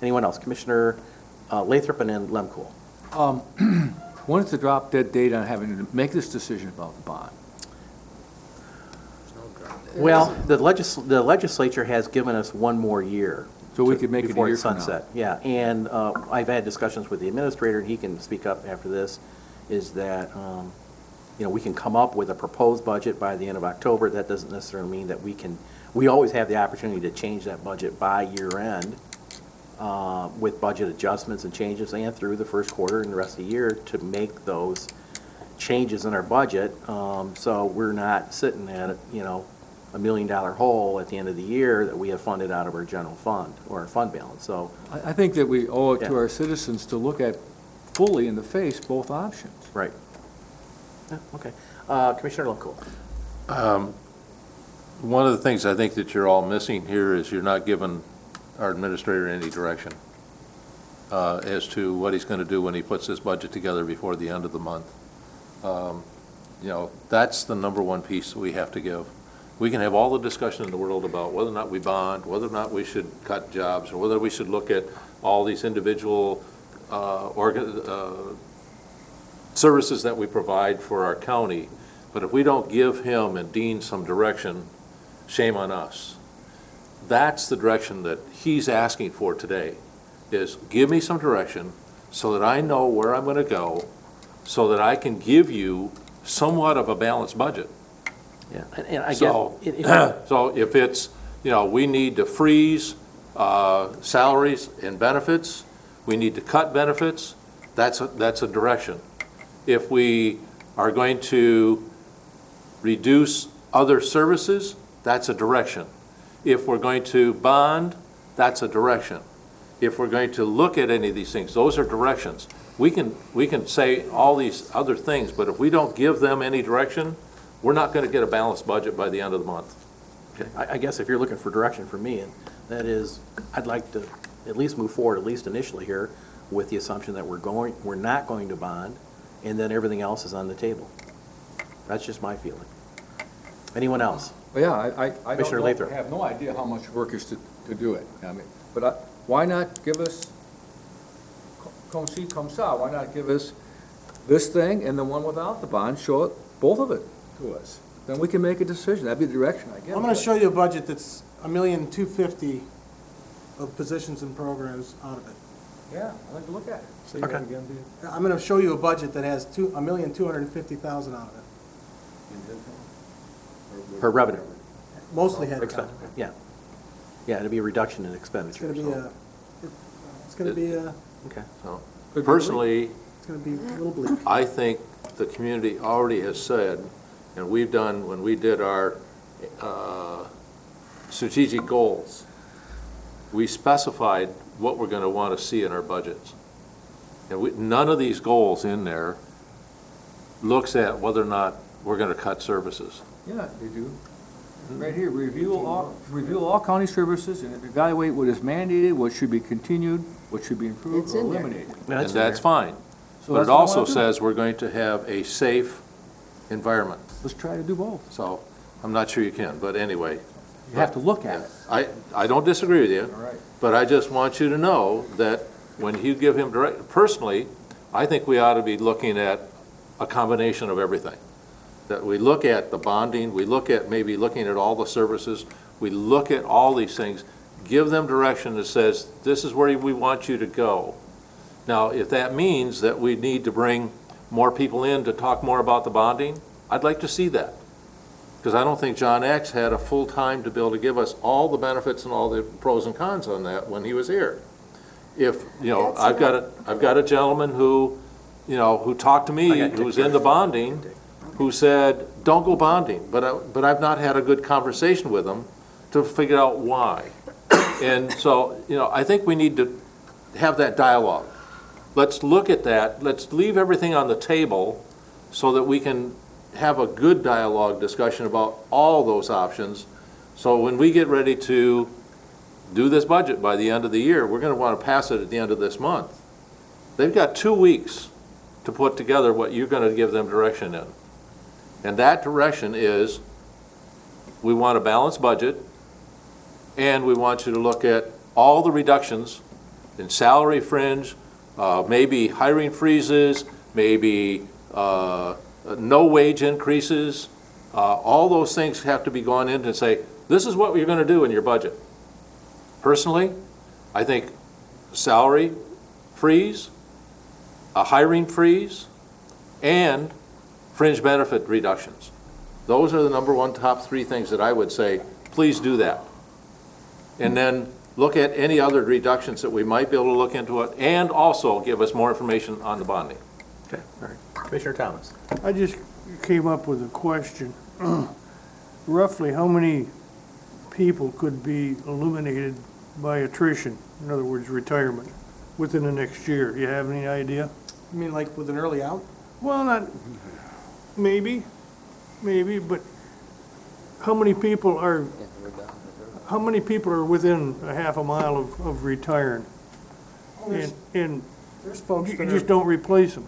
anyone else? Commissioner Lathrop and then Lemkool.
When is the drop dead date on having to make this decision about the bond?
Well, the legislature has given us one more year.
So we could make it a
before
year
it's
from now.
sunset. Yeah, and I've had discussions with the administrator, and he can speak up after this, is that, we can come up with a proposed budget by the end of October. That doesn't necessarily mean that we always have the opportunity to change that budget by year end with budget adjustments and changes and through the first quarter and the rest of the year to make those changes in our budget. So we're not sitting at, $1 million hole at the end of the year that we have funded out of our general fund or our fund balance. So
I think that we owe it to our citizens to look at fully in the face both options.
Right. Yeah, okay. Commissioner Lemkool.
One of the things I think that you're all missing here is you're not giving our administrator any direction as to what he's going to do when he puts his budget together before the end of the month. That's the number one piece we have to give. We can have all the discussion in the world about whether or not we bond, whether or not we should cut jobs, or whether we should look at all these individual services that we provide for our county. But if we don't give him and Dean some direction, shame on us. That's the direction that he's asking for today, is give me some direction so that I know where I'm going to go, so that I can give you somewhat of a balanced budget.
Yeah, and I
So,
get,
so if it's, we need to freeze salaries and benefits, we need to cut benefits, that's a direction. If we are going to reduce other services, that's a direction. If we're going to bond, that's a direction. If we're going to look at any of these things, those are directions. We can say all these other things, but if we don't give them any direction, we're not going to get a balanced budget by the end of the month.
okay, I guess if you're looking for direction from me, and that is, I'd like to at least move forward, at least initially here, with the assumption that we're not going to bond, and then everything else is on the table. That's just my feeling. Anyone else?
Well, yeah, I don't
Commissioner
know,
Lathrop.
I have no idea how much work is to do it. I mean, but why not give us, come see, come saw, why not give us this thing and the one without the bond, show it, both of it to us? Then we can make a decision. That'd be the direction I get.
I'm gonna show you a budget that's $1,250,000 of positions and programs out of it.
Yeah, I'd like to look at it. Say
Okay.
that again, please.
I'm gonna show you a budget that has $1,250,000 out of it.
Per revenue.
Mostly headcount.
Expense, yeah. Yeah, it'd be a reduction in
It's
expenditure.
gonna be
Okay.
So, personally,
it's gonna be a little bleak.
I think the community already has said, and we've done, when we did our strategic goals, we specified what we're going to want to see in our budgets. And none of these goals in there looks at whether or not we're going to cut services.
Yeah, they do. Right here, review all county services and evaluate what is mandated, what should be continued, what should be improved
It's
or
in there.
eliminated.
And that's fine.
So
But
that's
it
what I
also
wanna do.
says we're going to have a safe environment.
Let's try to do both.
So I'm not sure you can, but anyway.
You have to look at it.
I don't disagree with you.
All right.
But I just want you to know that when you give him direct, personally, I think we ought to be looking at a combination of everything. That we look at the bonding, we look at maybe looking at all the services, we look at all these things, give them direction that says, this is where we want you to go. Now, if that means that we need to bring more people in to talk more about the bonding, I'd like to see that. Because I don't think John X had a full time to be able to give us all the benefits and all the pros and cons on that when he was here. If, I've got a gentleman who, who talked to me, who's in the bonding, who said, don't go bonding, but I've not had a good conversation with him to figure out why. And so, I think we need to have that dialogue. Let's look at that, let's leave everything on the table so that we can have a good dialogue discussion about all those options. So when we get ready to do this budget by the end of the year, we're going to want to pass it at the end of this month. They've got 2 weeks to put together what you're going to give them direction in. And that direction is, we want a balanced budget, and we want you to look at all the reductions in salary fringe, maybe hiring freezes, maybe no wage increases. All those things have to be gone in and say, this is what you're going to do in your budget. Personally, I think salary freeze, a hiring freeze, and fringe benefit reductions. Those are the number one top 3 things that I would say, please do that. And then look at any other reductions that we might be able to look into it, and also give us more information on the bonding.
Okay, all right. Commissioner Thomas.
I just came up with a question. Roughly how many people could be eliminated by attrition, in other words, retirement, within the next year? Do you have any idea?
You mean like with an early out?
Well, not, maybe, but how many people are within a half a mile of retiring? And
There's folks
you
that
just
are,
don't replace them.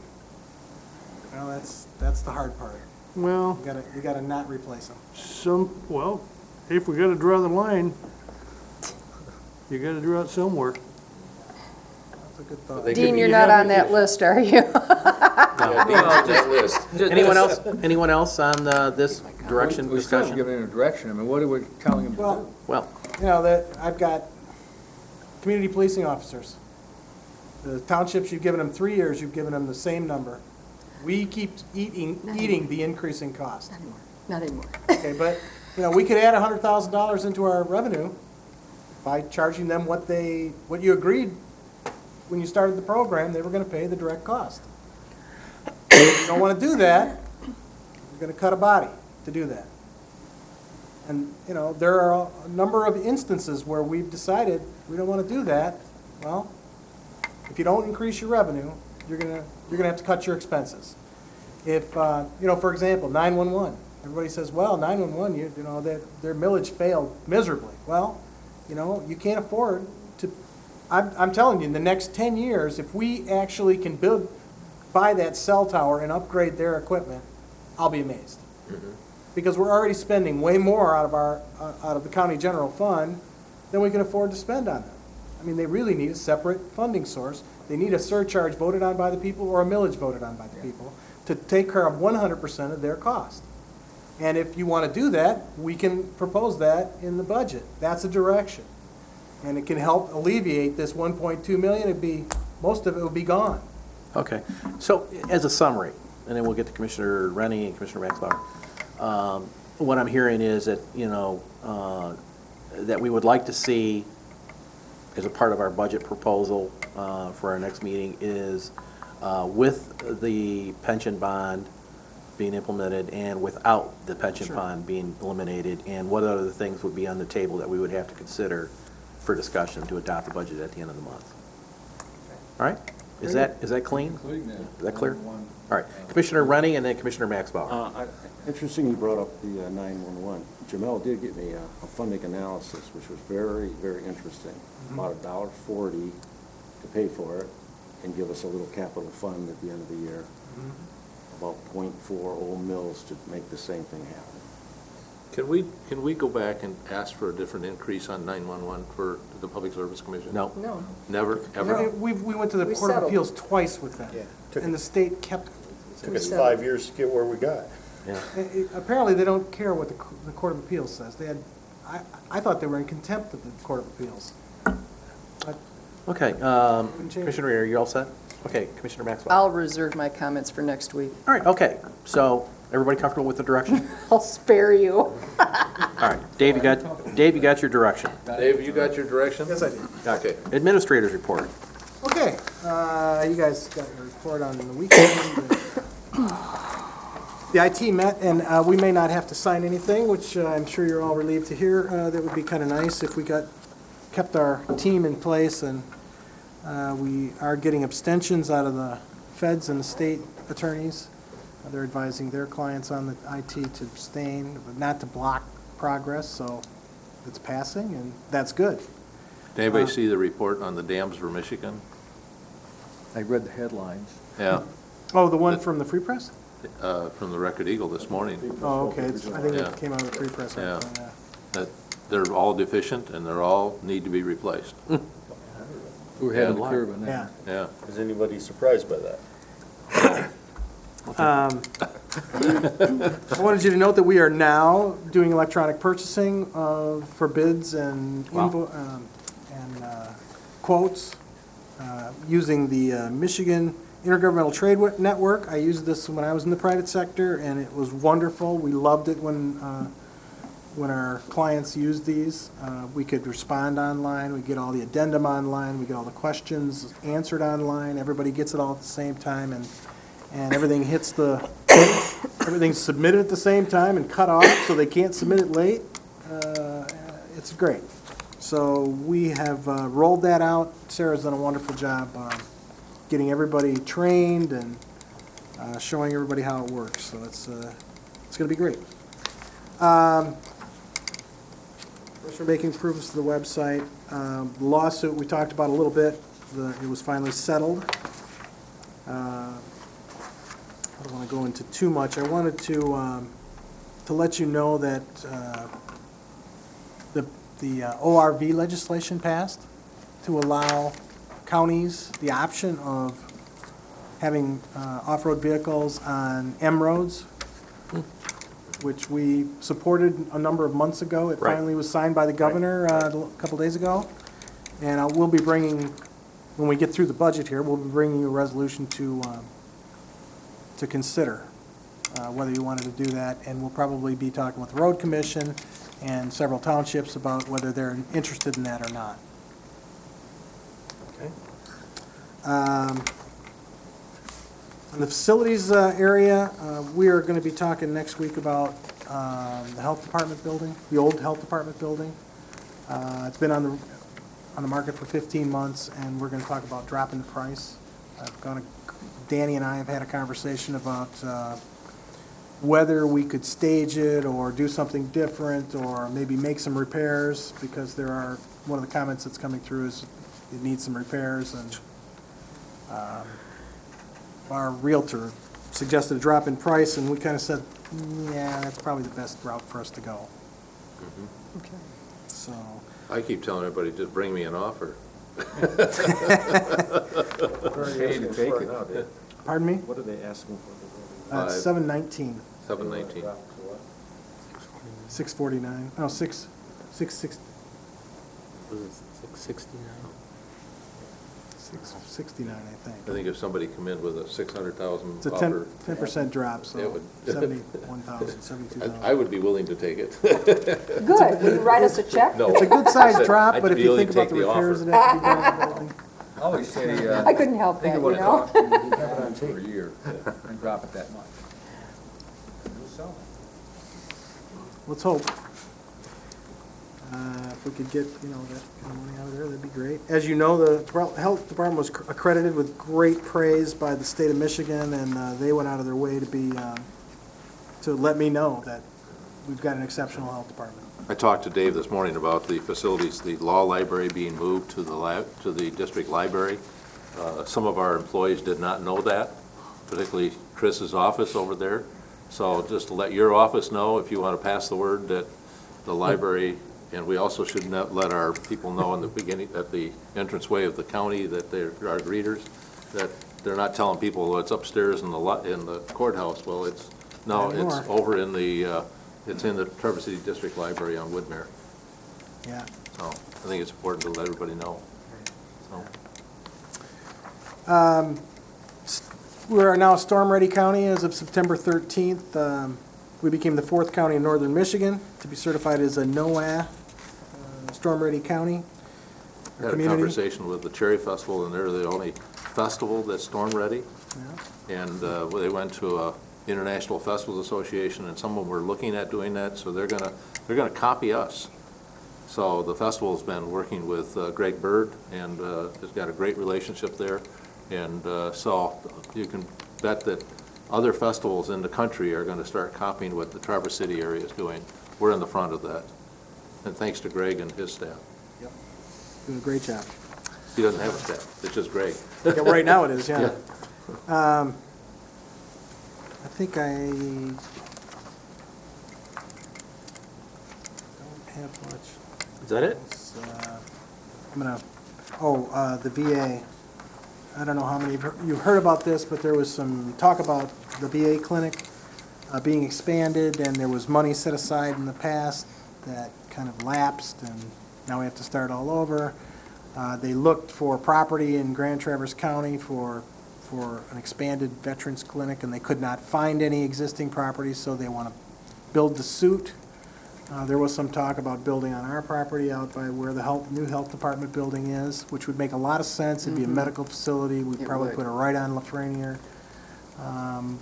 well, that's the hard part.
Well,
You gotta not replace them.
if we gotta draw the line, you gotta draw it somewhere.
That's a good thought.
Dean, you're not on that list, are you?
Anyone else on this direction
We're still
discussion?
giving them a direction. I mean, what are we telling them to do?
Well,
That I've got community policing officers. The townships, you've given them 3 years, you've given them the same number. We keep eating the increasing cost.
Not anymore.
Okay, but, we could add $100,000 into our revenue by charging them what you agreed when you started the program, they were gonna pay the direct cost. If you don't wanna do that, you're gonna cut a body to do that. And, there are a number of instances where we've decided we don't wanna do that. Well, if you don't increase your revenue, you're gonna have to cut your expenses. If, for example, 911, everybody says, well, 911, their millage failed miserably. Well, you can't afford to, I'm telling you, in the next 10 years, if we actually can buy that cell tower and upgrade their equipment, I'll be amazed. Because we're already spending way more out of the county general fund than we can afford to spend on them. I mean, they really need a separate funding source. They need a surcharge voted on by the people or a millage voted on by the people to take care of 100% of their cost. And if you want to do that, we can propose that in the budget. That's a direction. And it can help alleviate this 1.2 million. Most of it would be gone.
Okay, so as a summary, and then we'll get to Commissioner Rennie and Commissioner Maxbauer. What I'm hearing is that, that we would like to see, as a part of our budget proposal for our next meeting, is with the pension bond being implemented and without the pension bond being eliminated, and what other things would be on the table that we would have to consider for discussion to adopt the budget at the end of the month. All right? Is that clean? Is that clear? All right. Commissioner Rennie and then Commissioner Maxbauer.
Interesting you brought up the 911. Jamel did get me a funding analysis, which was very, very interesting. About $1.40 to pay for it and give us a little capital fund at the end of the year. About 0.40 mils to make the same thing happen.
Can we go back and ask for a different increase on 911 for the Public Service Commission?
No.
No.
Never, ever?
We went to the Court of Appeals twice with them. And the state kept.
Took us 5 years to get where we got.
Yeah.
Apparently, they don't care what the Court of Appeals says. I thought they were in contempt of the Court of Appeals.
Okay, Commissioner Rennie, are you all set? Okay, Commissioner Maxwell.
I'll reserve my comments for next week.
All right, okay, so everybody comfortable with the direction?
I'll spare you.
All right, Dave, you got your direction.
Dave, you got your direction?
Yes, I did.
Okay.
Administrator's report.
Okay, you guys got your report on the weekend. The IT met, and we may not have to sign anything, which I'm sure you're all relieved to hear. That would be kind of nice if we kept our team in place, and we are getting abstentions out of the feds and the state attorneys. They're advising their clients on the IT to abstain, but not to block progress, so it's passing, and that's good.
Did anybody see the report on the dams for Michigan?
I read the headlines.
Yeah.
Oh, the one from the Free Press?
From the Record Eagle this morning.
Oh, okay, I think
Yeah.
it came out of the Free Press.
Yeah. That they're all deficient and they're all need to be replaced.
We're ahead of the curve on
Yeah.
that.
Yeah.
Is anybody surprised by that?
I wanted you to note that we are now doing electronic purchasing for bids and quotes using the Michigan Intergovernmental Trade Network. I used this when I was in the private sector, and it was wonderful. We loved it when our clients used these. We could respond online, we get all the addendum online, we get all the questions answered online, everybody gets it all at the same time, and everything everything's submitted at the same time and cut off, so they can't submit it late. It's great. So we have rolled that out. Sarah's done a wonderful job getting everybody trained and showing everybody how it works. So it's going to be great. First, we're making improvements to the website. The lawsuit we talked about a little bit. It was finally settled. I don't want to go into too much. I wanted to let you know that the ORV legislation passed to allow counties the option of having off-road vehicles on M roads, which we supported a number of months ago. It finally was signed by the governor a couple days ago. And we'll be bringing, when we get through the budget here, we'll be bringing you a resolution to consider whether you wanted to do that, and we'll probably be talking with the road commission and several townships about whether they're interested in that or not. Okay. In the facilities area, we are going to be talking next week about the health department building, the old health department building. It's been on the market for 15 months, and we're going to talk about dropping the price. Danny and I have had a conversation about whether we could stage it or do something different or maybe make some repairs, because one of the comments that's coming through is it needs some repairs, and our realtor suggested a drop in price, and we kind of said, yeah, that's probably the best route for us to go.
Okay.
So.
I keep telling everybody, just bring me an offer.
Pardon me?
What are they asking for?
It's $719.
$719.
$649. No, $660.
Was it 669?
$669, I think.
I think if somebody come in with a $600,000
It's a
offer.
10% drop, so
it would-
71,000, 72,000.
I would be willing to take it.
Good. Will you write us a check?
No.
It's a good sized drop,
I'd
but if
be
you
willing
think
to
about the
take the
repairs
offer.
that have to be done in the building.
I always say,
I couldn't help
think
that,
of what
you
it
know?
costs, and you have it on tape for a year, and drop it that much. We'll sell it.
Let's hope. If we could get, that kind of money out of there, that'd be great. As you know, the health department was accredited with great praise by the state of Michigan, and they went out of their way to let me know that we've got an exceptional health department.
I talked to Dave this morning about the facilities, the law library being moved to the district library. Some of our employees did not know that, particularly Chris's office over there. So just to let your office know, if you want to pass the word that the library, and we also should let our people know in the beginning, at the entranceway of the county, that they're our greeters, that they're not telling people, well, it's upstairs in the courthouse. Well, it's over in the, it's in the Traverse City District Library on Woodmere.
Yeah.
So I think it's important to let everybody know.
We are now a storm-ready county as of September 13th. We became the 4th county in northern Michigan to be certified as a NOAA storm-ready county.
I had a conversation with the Cherry Festival, and they're the only festival that's storm-ready.
Yeah.
And they went to a International Festivals Association, and some of them were looking at doing that, so they're gonna copy us. So the festival's been working with Greg Bird, and has got a great relationship there. And so you can bet that other festivals in the country are going to start copying what the Traverse City area is doing. We're in the front of that. And thanks to Greg and his staff.
Yep. Doing a great job.
He doesn't have a staff, it's just Greg.
Yeah, right now it is, yeah. I think I don't have much.
Is that it?
The VA. I don't know how many of you've heard about this, but there was some talk about the VA clinic being expanded, and there was money set aside in the past that kind of lapsed, and now we have to start all over. They looked for property in Grand Traverse County for an expanded veterans clinic, and they could not find any existing property, so they want to build the suit. There was some talk about building on our property out by where the new health department building is, which would make a lot of sense. It'd be a medical facility. We'd probably put it right on Lafreniere.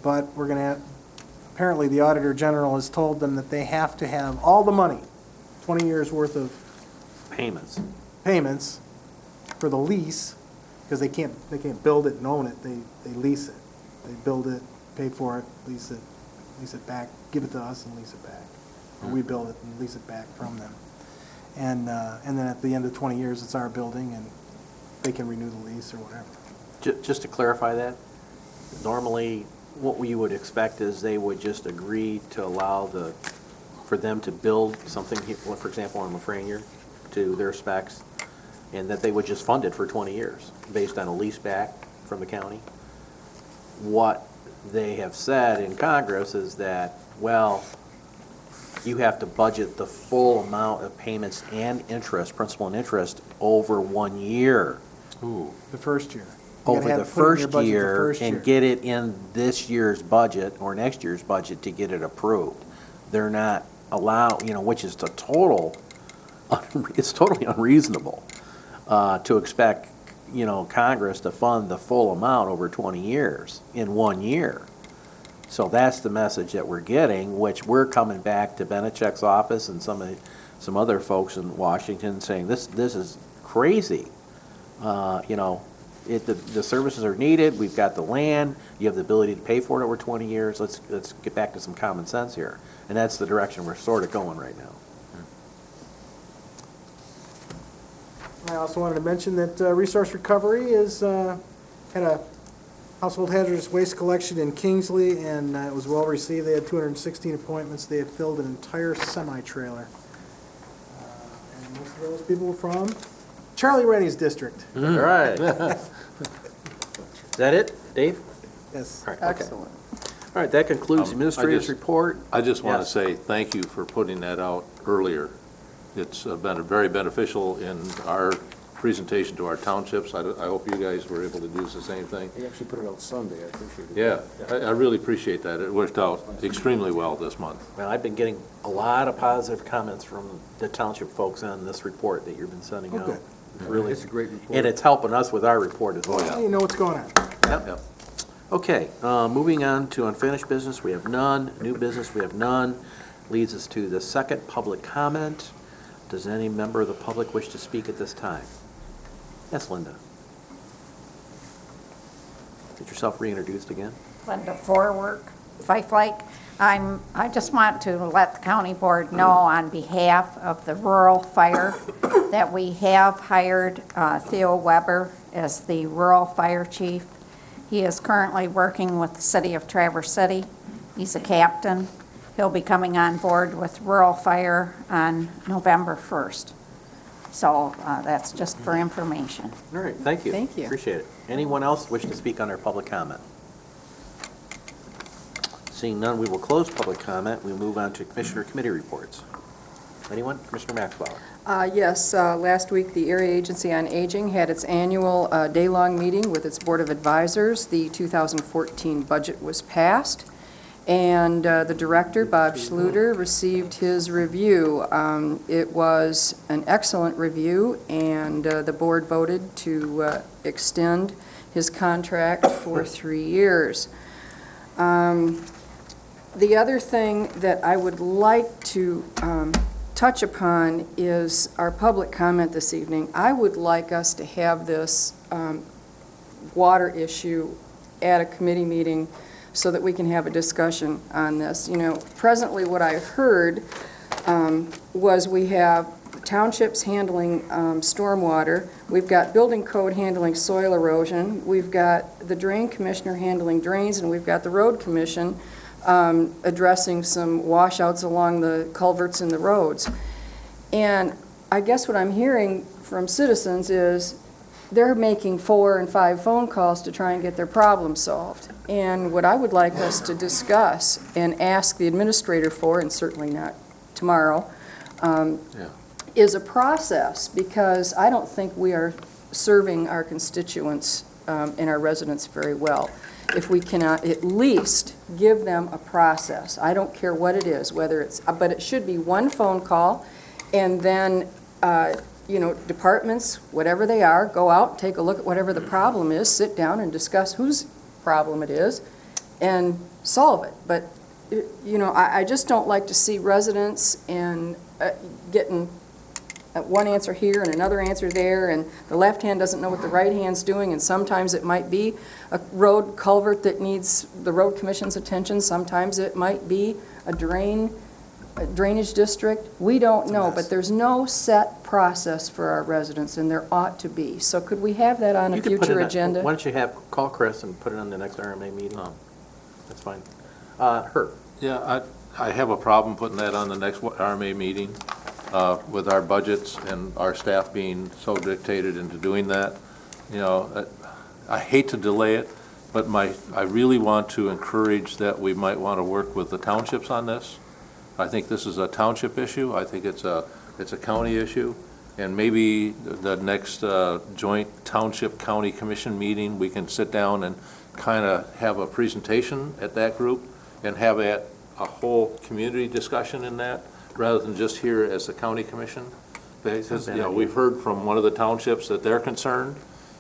But we're going to, apparently the Auditor General has told them that they have to have all the money, 20 years worth of
Payments.
for the lease, because they can't build it and own it. They lease it. They build it, pay for it, lease it back, give it to us and lease it back. Or we build it and lease it back from them. And then at the end of 20 years, it's our building, and they can renew the lease or whatever.
Just to clarify that, normally what we would expect is they would just agree to allow for them to build something, for example, on Lafreniere, to their specs, and that they would just fund it for 20 years based on a lease back from the county. What they have said in Congress is that, well, you have to budget the full amount of payments and interest, principal and interest, over 1 year.
The first year. You
over
gotta
the
have- put it in your
first
budget the
year
first year.
and get it in this year's budget or next year's budget to get it approved. They're not allowed, which is the total, it's totally unreasonable to expect, Congress to fund the full amount over 20 years in 1 year. So that's the message that we're getting, which we're coming back to Benechek's office and some other folks in Washington saying, this is crazy. The services are needed, we've got the land, you have the ability to pay for it over 20 years, let's get back to some common sense here. And that's the direction we're sort of going right now.
I also wanted to mention that Resource Recovery had a household hazardous waste collection in Kingsley, and it was well received. They had 216 appointments. They had filled an entire semi-trailer. And most of those people were from Charlie Rennie's district.
All right. Is that it, Dave?
Yes.
All right, okay. All right, that concludes the administrator's report.
I just want to
Yes.
say thank you for putting that out earlier. It's been very beneficial in our presentation to our townships. I hope you guys were able to do the same thing.
They actually put it out Sunday, I appreciate it.
Yeah, I really appreciate that. It worked out extremely well this month.
Well, I've been getting a lot of positive comments from the township folks on this report that you've been sending out.
Okay.
Really.
It's a great report.
And it's helping us with our report as well.
Now you know what's going on.
Yep. Okay, moving on to unfinished business, we have none. New business, we have none. Leads us to the second public comment. Does any member of the public wish to speak at this time? Yes, Linda. Get yourself reintroduced again.
Linda Forwork, Fife Lake. I just want to let the county board know on behalf of the rural fire that we have hired Theo Weber as the rural fire chief. He is currently working with the city of Traverse City. He's a captain. He'll be coming on board with rural fire on November 1st. So that's just for information.
All right, thank you.
Thank you.
Appreciate it. Anyone else wish to speak on our public comment? Seeing none, we will close public comment. We move on to Commissioner Committee reports. Anyone? Commissioner Maxwell.
Yes, last week, the Area Agency on Aging had its annual day-long meeting with its Board of Advisors. The 2014 budget was passed, and the director, Bob Schluter, received his review. It was an excellent review, and the board voted to extend his contract for 3 years. The other thing that I would like to touch upon is our public comment this evening. I would like us to have this water issue at a committee meeting so that we can have a discussion on this. Presently what I heard was we have townships handling stormwater, we've got building code handling soil erosion, we've got the drain commissioner handling drains, and we've got the road commission addressing some washouts along the culverts in the roads. And I guess what I'm hearing from citizens is they're making 4 and 5 phone calls to try and get their problem solved. And what I would like us to discuss and ask the administrator for, and certainly not tomorrow, is a process, because I don't think we are serving our constituents and our residents very well if we cannot at least give them a process. I don't care what it is, whether it's, but it should be one phone call, and then, departments, whatever they are, go out, take a look at whatever the problem is, sit down and discuss whose problem it is, and solve it. But, I just don't like to see residents and getting one answer here and another answer there, and the left hand doesn't know what the right hand's doing, and sometimes it might be a road culvert that needs the road commission's attention, sometimes it might be a drainage district. We don't know, but there's no set process for our residents, and there ought to be. So could we have that on a
You could put it
future
on-
agenda?
Why don't you call Chris and put it on the next RMA meeting? That's fine. Herb?
Yeah, I have a problem putting that on the next RMA meeting with our budgets and our staff being so dictated into doing that. I hate to delay it, but I really want to encourage that we might want to work with the townships on this. I think this is a township issue. I think it's a county issue. And maybe the next joint township county commission meeting, we can sit down and kind of have a presentation at that group and have a whole community discussion in that, rather than just here as the county commission. Because, you know, we've heard from one of the townships that they're concerned,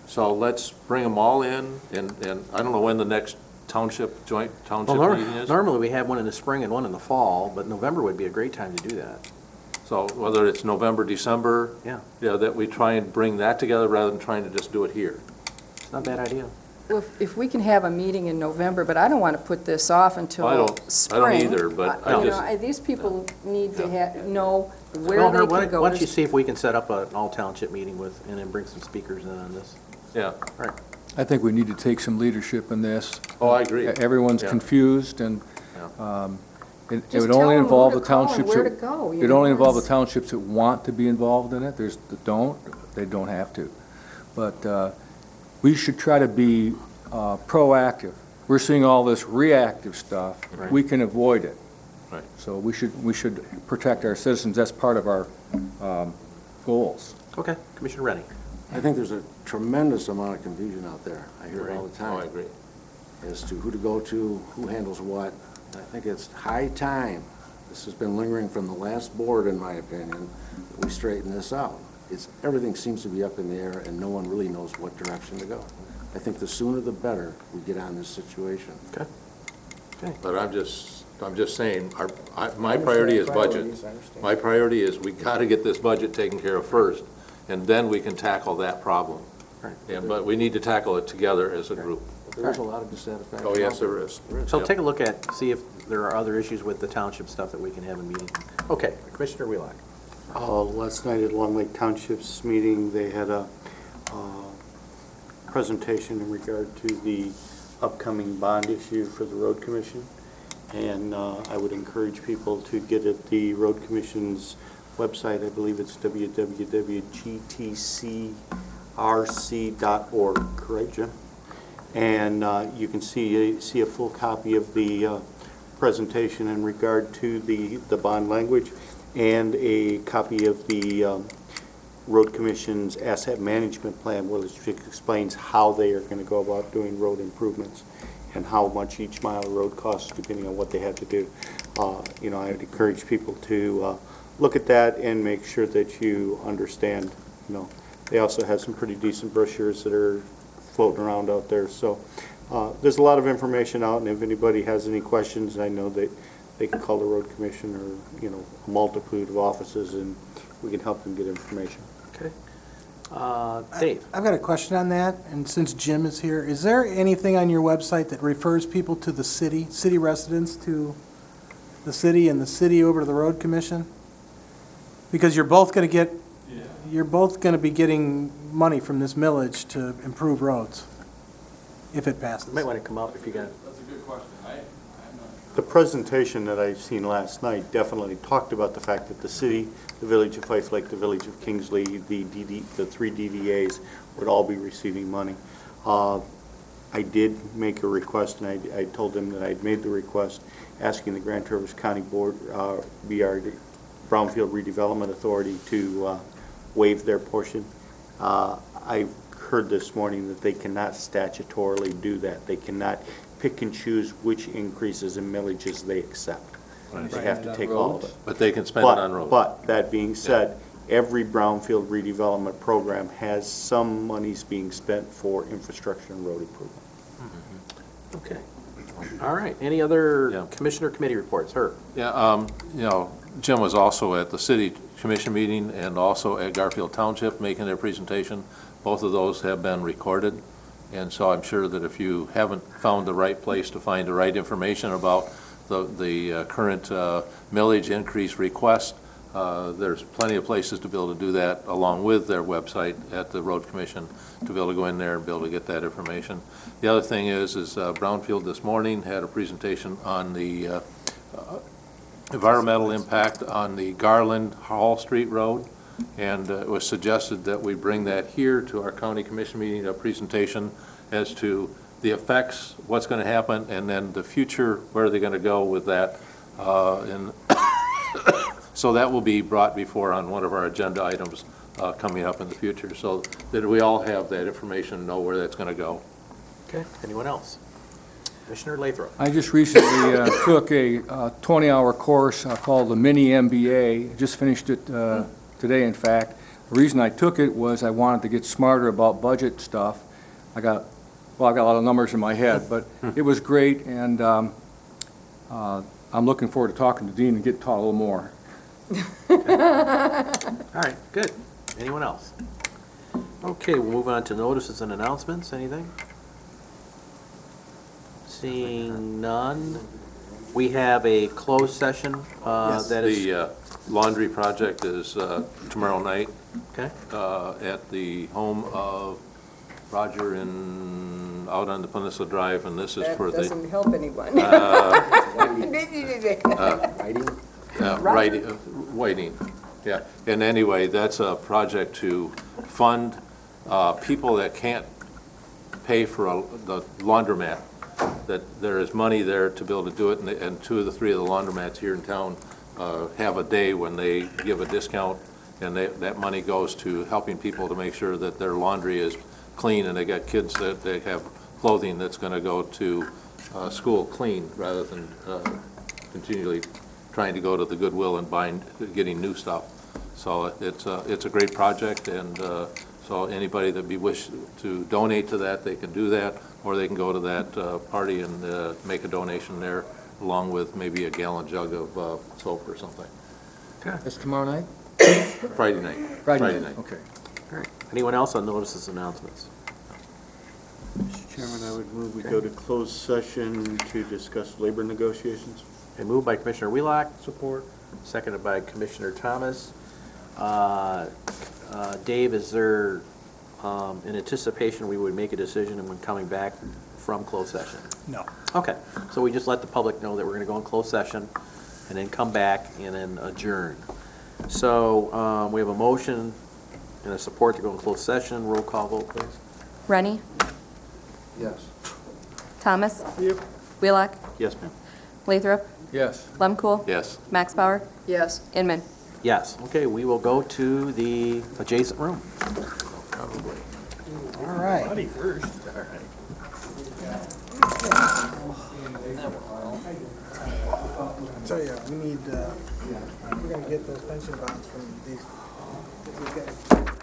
so let's bring them all in, and I don't know when the next joint township meeting is.
Normally, we have one in the spring and one in the fall, but November would be a great time to do that.
So whether it's November, December,
Yeah.
that we try and bring that together rather than trying to just do it here.
It's not a bad idea.
Well, if we can have a meeting in November, but I don't want to put this off until
I don't
spring.
either, but
You
I
know,
just,
these people need to know where
Well,
they
Herb,
can go.
why don't you see if we can set up an all-township meeting and then bring some speakers in on this?
yeah.
All right.
I think we need to take some leadership in this.
Oh, I agree.
Everyone's
Yeah.
confused, and it
Just
would
tell
only
them
involve
who
the
to call and
townships.
where to go, you
It
know,
only involve the
it's-
townships that want to be involved in it. There's that don't, they don't have to. But we should try to be proactive. We're seeing all this reactive stuff.
Right.
We can avoid it.
Right.
So we should protect our citizens. That's part of our goals.
Okay, Commissioner Rennie.
I think there's a tremendous amount of confusion out there. I hear it all the
Oh,
time.
I agree.
As to who to go to, who handles what. I think it's high time, this has been lingering from the last board, in my opinion, that we straighten this out. Everything seems to be up in the air, and no one really knows what direction to go. I think the sooner the better we get on this situation.
Okay.
But I'm just saying, my priority is budget. My priority is we got to get this budget taken care of first, and then we can tackle that problem.
Right.
Yeah, but we need to tackle it together as a group.
There's a lot of dissatisfaction.
Oh, yes, there is.
So
Yep.
take a look see if there are other issues with the township stuff that we can have a meeting. Okay, Commissioner Wheelock.
Last night at Long Lake Township's meeting, they had a presentation in regard to the upcoming bond issue for the road commission. And I would encourage people to get at the road commission's website. I believe it's www.gtcrc.org, correct, Jim? And you can see a full copy of the presentation in regard to the bond language, and a copy of the Road Commission's asset management plan, which explains how they are going to go about doing road improvements and how much each mile of road costs depending on what they have to do. You know, I would encourage people to look at that and make sure that you understand. You know, they also have some pretty decent brochures that are floating around out there. So there's a lot of information out, and if anybody has any questions, I know that they can call the road commission or, you know, a multitude of offices, and we can help them get information.
Okay. Dave.
I've got a question on that, and since Jim is here, is there anything on your website that refers people to the city residents to the city, and the city over to the road commission? Because you're both going to be getting money from this millage to improve roads, if it passes.
You might want to come up if you got.
That's a good question.
The presentation that I've seen last night definitely talked about the fact that the city, the village of Fife Lake, the village of Kingsley, the three DDAs would all be receiving money. I did make a request, and I told them that I'd made the request, asking the Grand Traverse County Board, BRD, Brownfield Redevelopment Authority, to waive their portion. I've heard this morning that they cannot statutorily do that. They cannot pick and choose which increases in millages they accept. They have to take all of it.
But they can spend it on roads.
But that being said, every brownfield redevelopment program has some monies being spent for infrastructure and road improvement.
Okay. All right. Any other commissioner committee reports? Herb?
Yeah, you know, Jim was also at the city commission meeting and also at Garfield Township making their presentation. Both of those have been recorded. And so I'm sure that if you haven't found the right place to find the right information about the current millage increase request, there's plenty of places to be able to do that along with their website at the Road Commission, to be able to go in there and be able to get that information. The other thing is Brownfield this morning had a presentation on the environmental impact on the Garland Hall Street Road. And it was suggested that we bring that here to our county commission meeting, a presentation as to the effects, what's going to happen, and then the future, where are they going to go with that. And so that will be brought before on one of our agenda items coming up in the future, so that we all have that information and know where that's going to go.
Okay, anyone else? Commissioner Lathrop.
I just recently took a 20-hour course called the Mini MBA. Just finished it today, in fact. The reason I took it was I wanted to get smarter about budget stuff. I've got a lot of numbers in my head, but it was great, and I'm looking forward to talking to Dean and get taught a little more.
All right, good. Anyone else? Okay, we'll move on to notices and announcements. Anything? Seeing none, we have a closed session that is...
The laundry project is tomorrow night.
Okay.
At the home of Roger out on the Peninsula Drive, and this is for the...
That doesn't help anyone.
Whiting, yeah. And anyway, that's a project to fund people that can't pay for the laundromat, that there is money there to be able to do it, and 2 of the 3 of the laundromats here in town have a day when they give a discount, and that money goes to helping people to make sure that their laundry is clean, and they got kids that they have clothing that's going to go to school clean, rather than continually trying to go to the Goodwill and getting new stuff. So it's a great project, and so anybody that wish to donate to that, they can do that, or they can go to that party and make a donation there, along with maybe a gallon jug of soap or something.
Okay.
That's tomorrow night?
Friday night.
Friday night. Okay.
All right. Anyone else on notices and announcements?
Mr. Chairman, I would move we go to closed session to discuss labor negotiations.
Okay, moved by Commissioner Wheelock. Support. Seconded by Commissioner Thomas. Dave, is there, in anticipation, we would make a decision and when coming back from closed session?
No.
Okay, so we just let the public know that we're going to go in closed session and then come back and then adjourn. So we have a motion and a support to go in closed session. Roll call vote, please.
Rennie?
Yes.
Thomas?
Yep.
Wheelock?
Yes, ma'am.
Lathrop?
Yes.
Lemkool?
Yes.
Max Bauer?
Yes.
Inman?
Yes. Okay, we will go to the adjacent room.
All right.
Buddy first.
I tell you, we need, we're gonna get those pension bonds from these guys.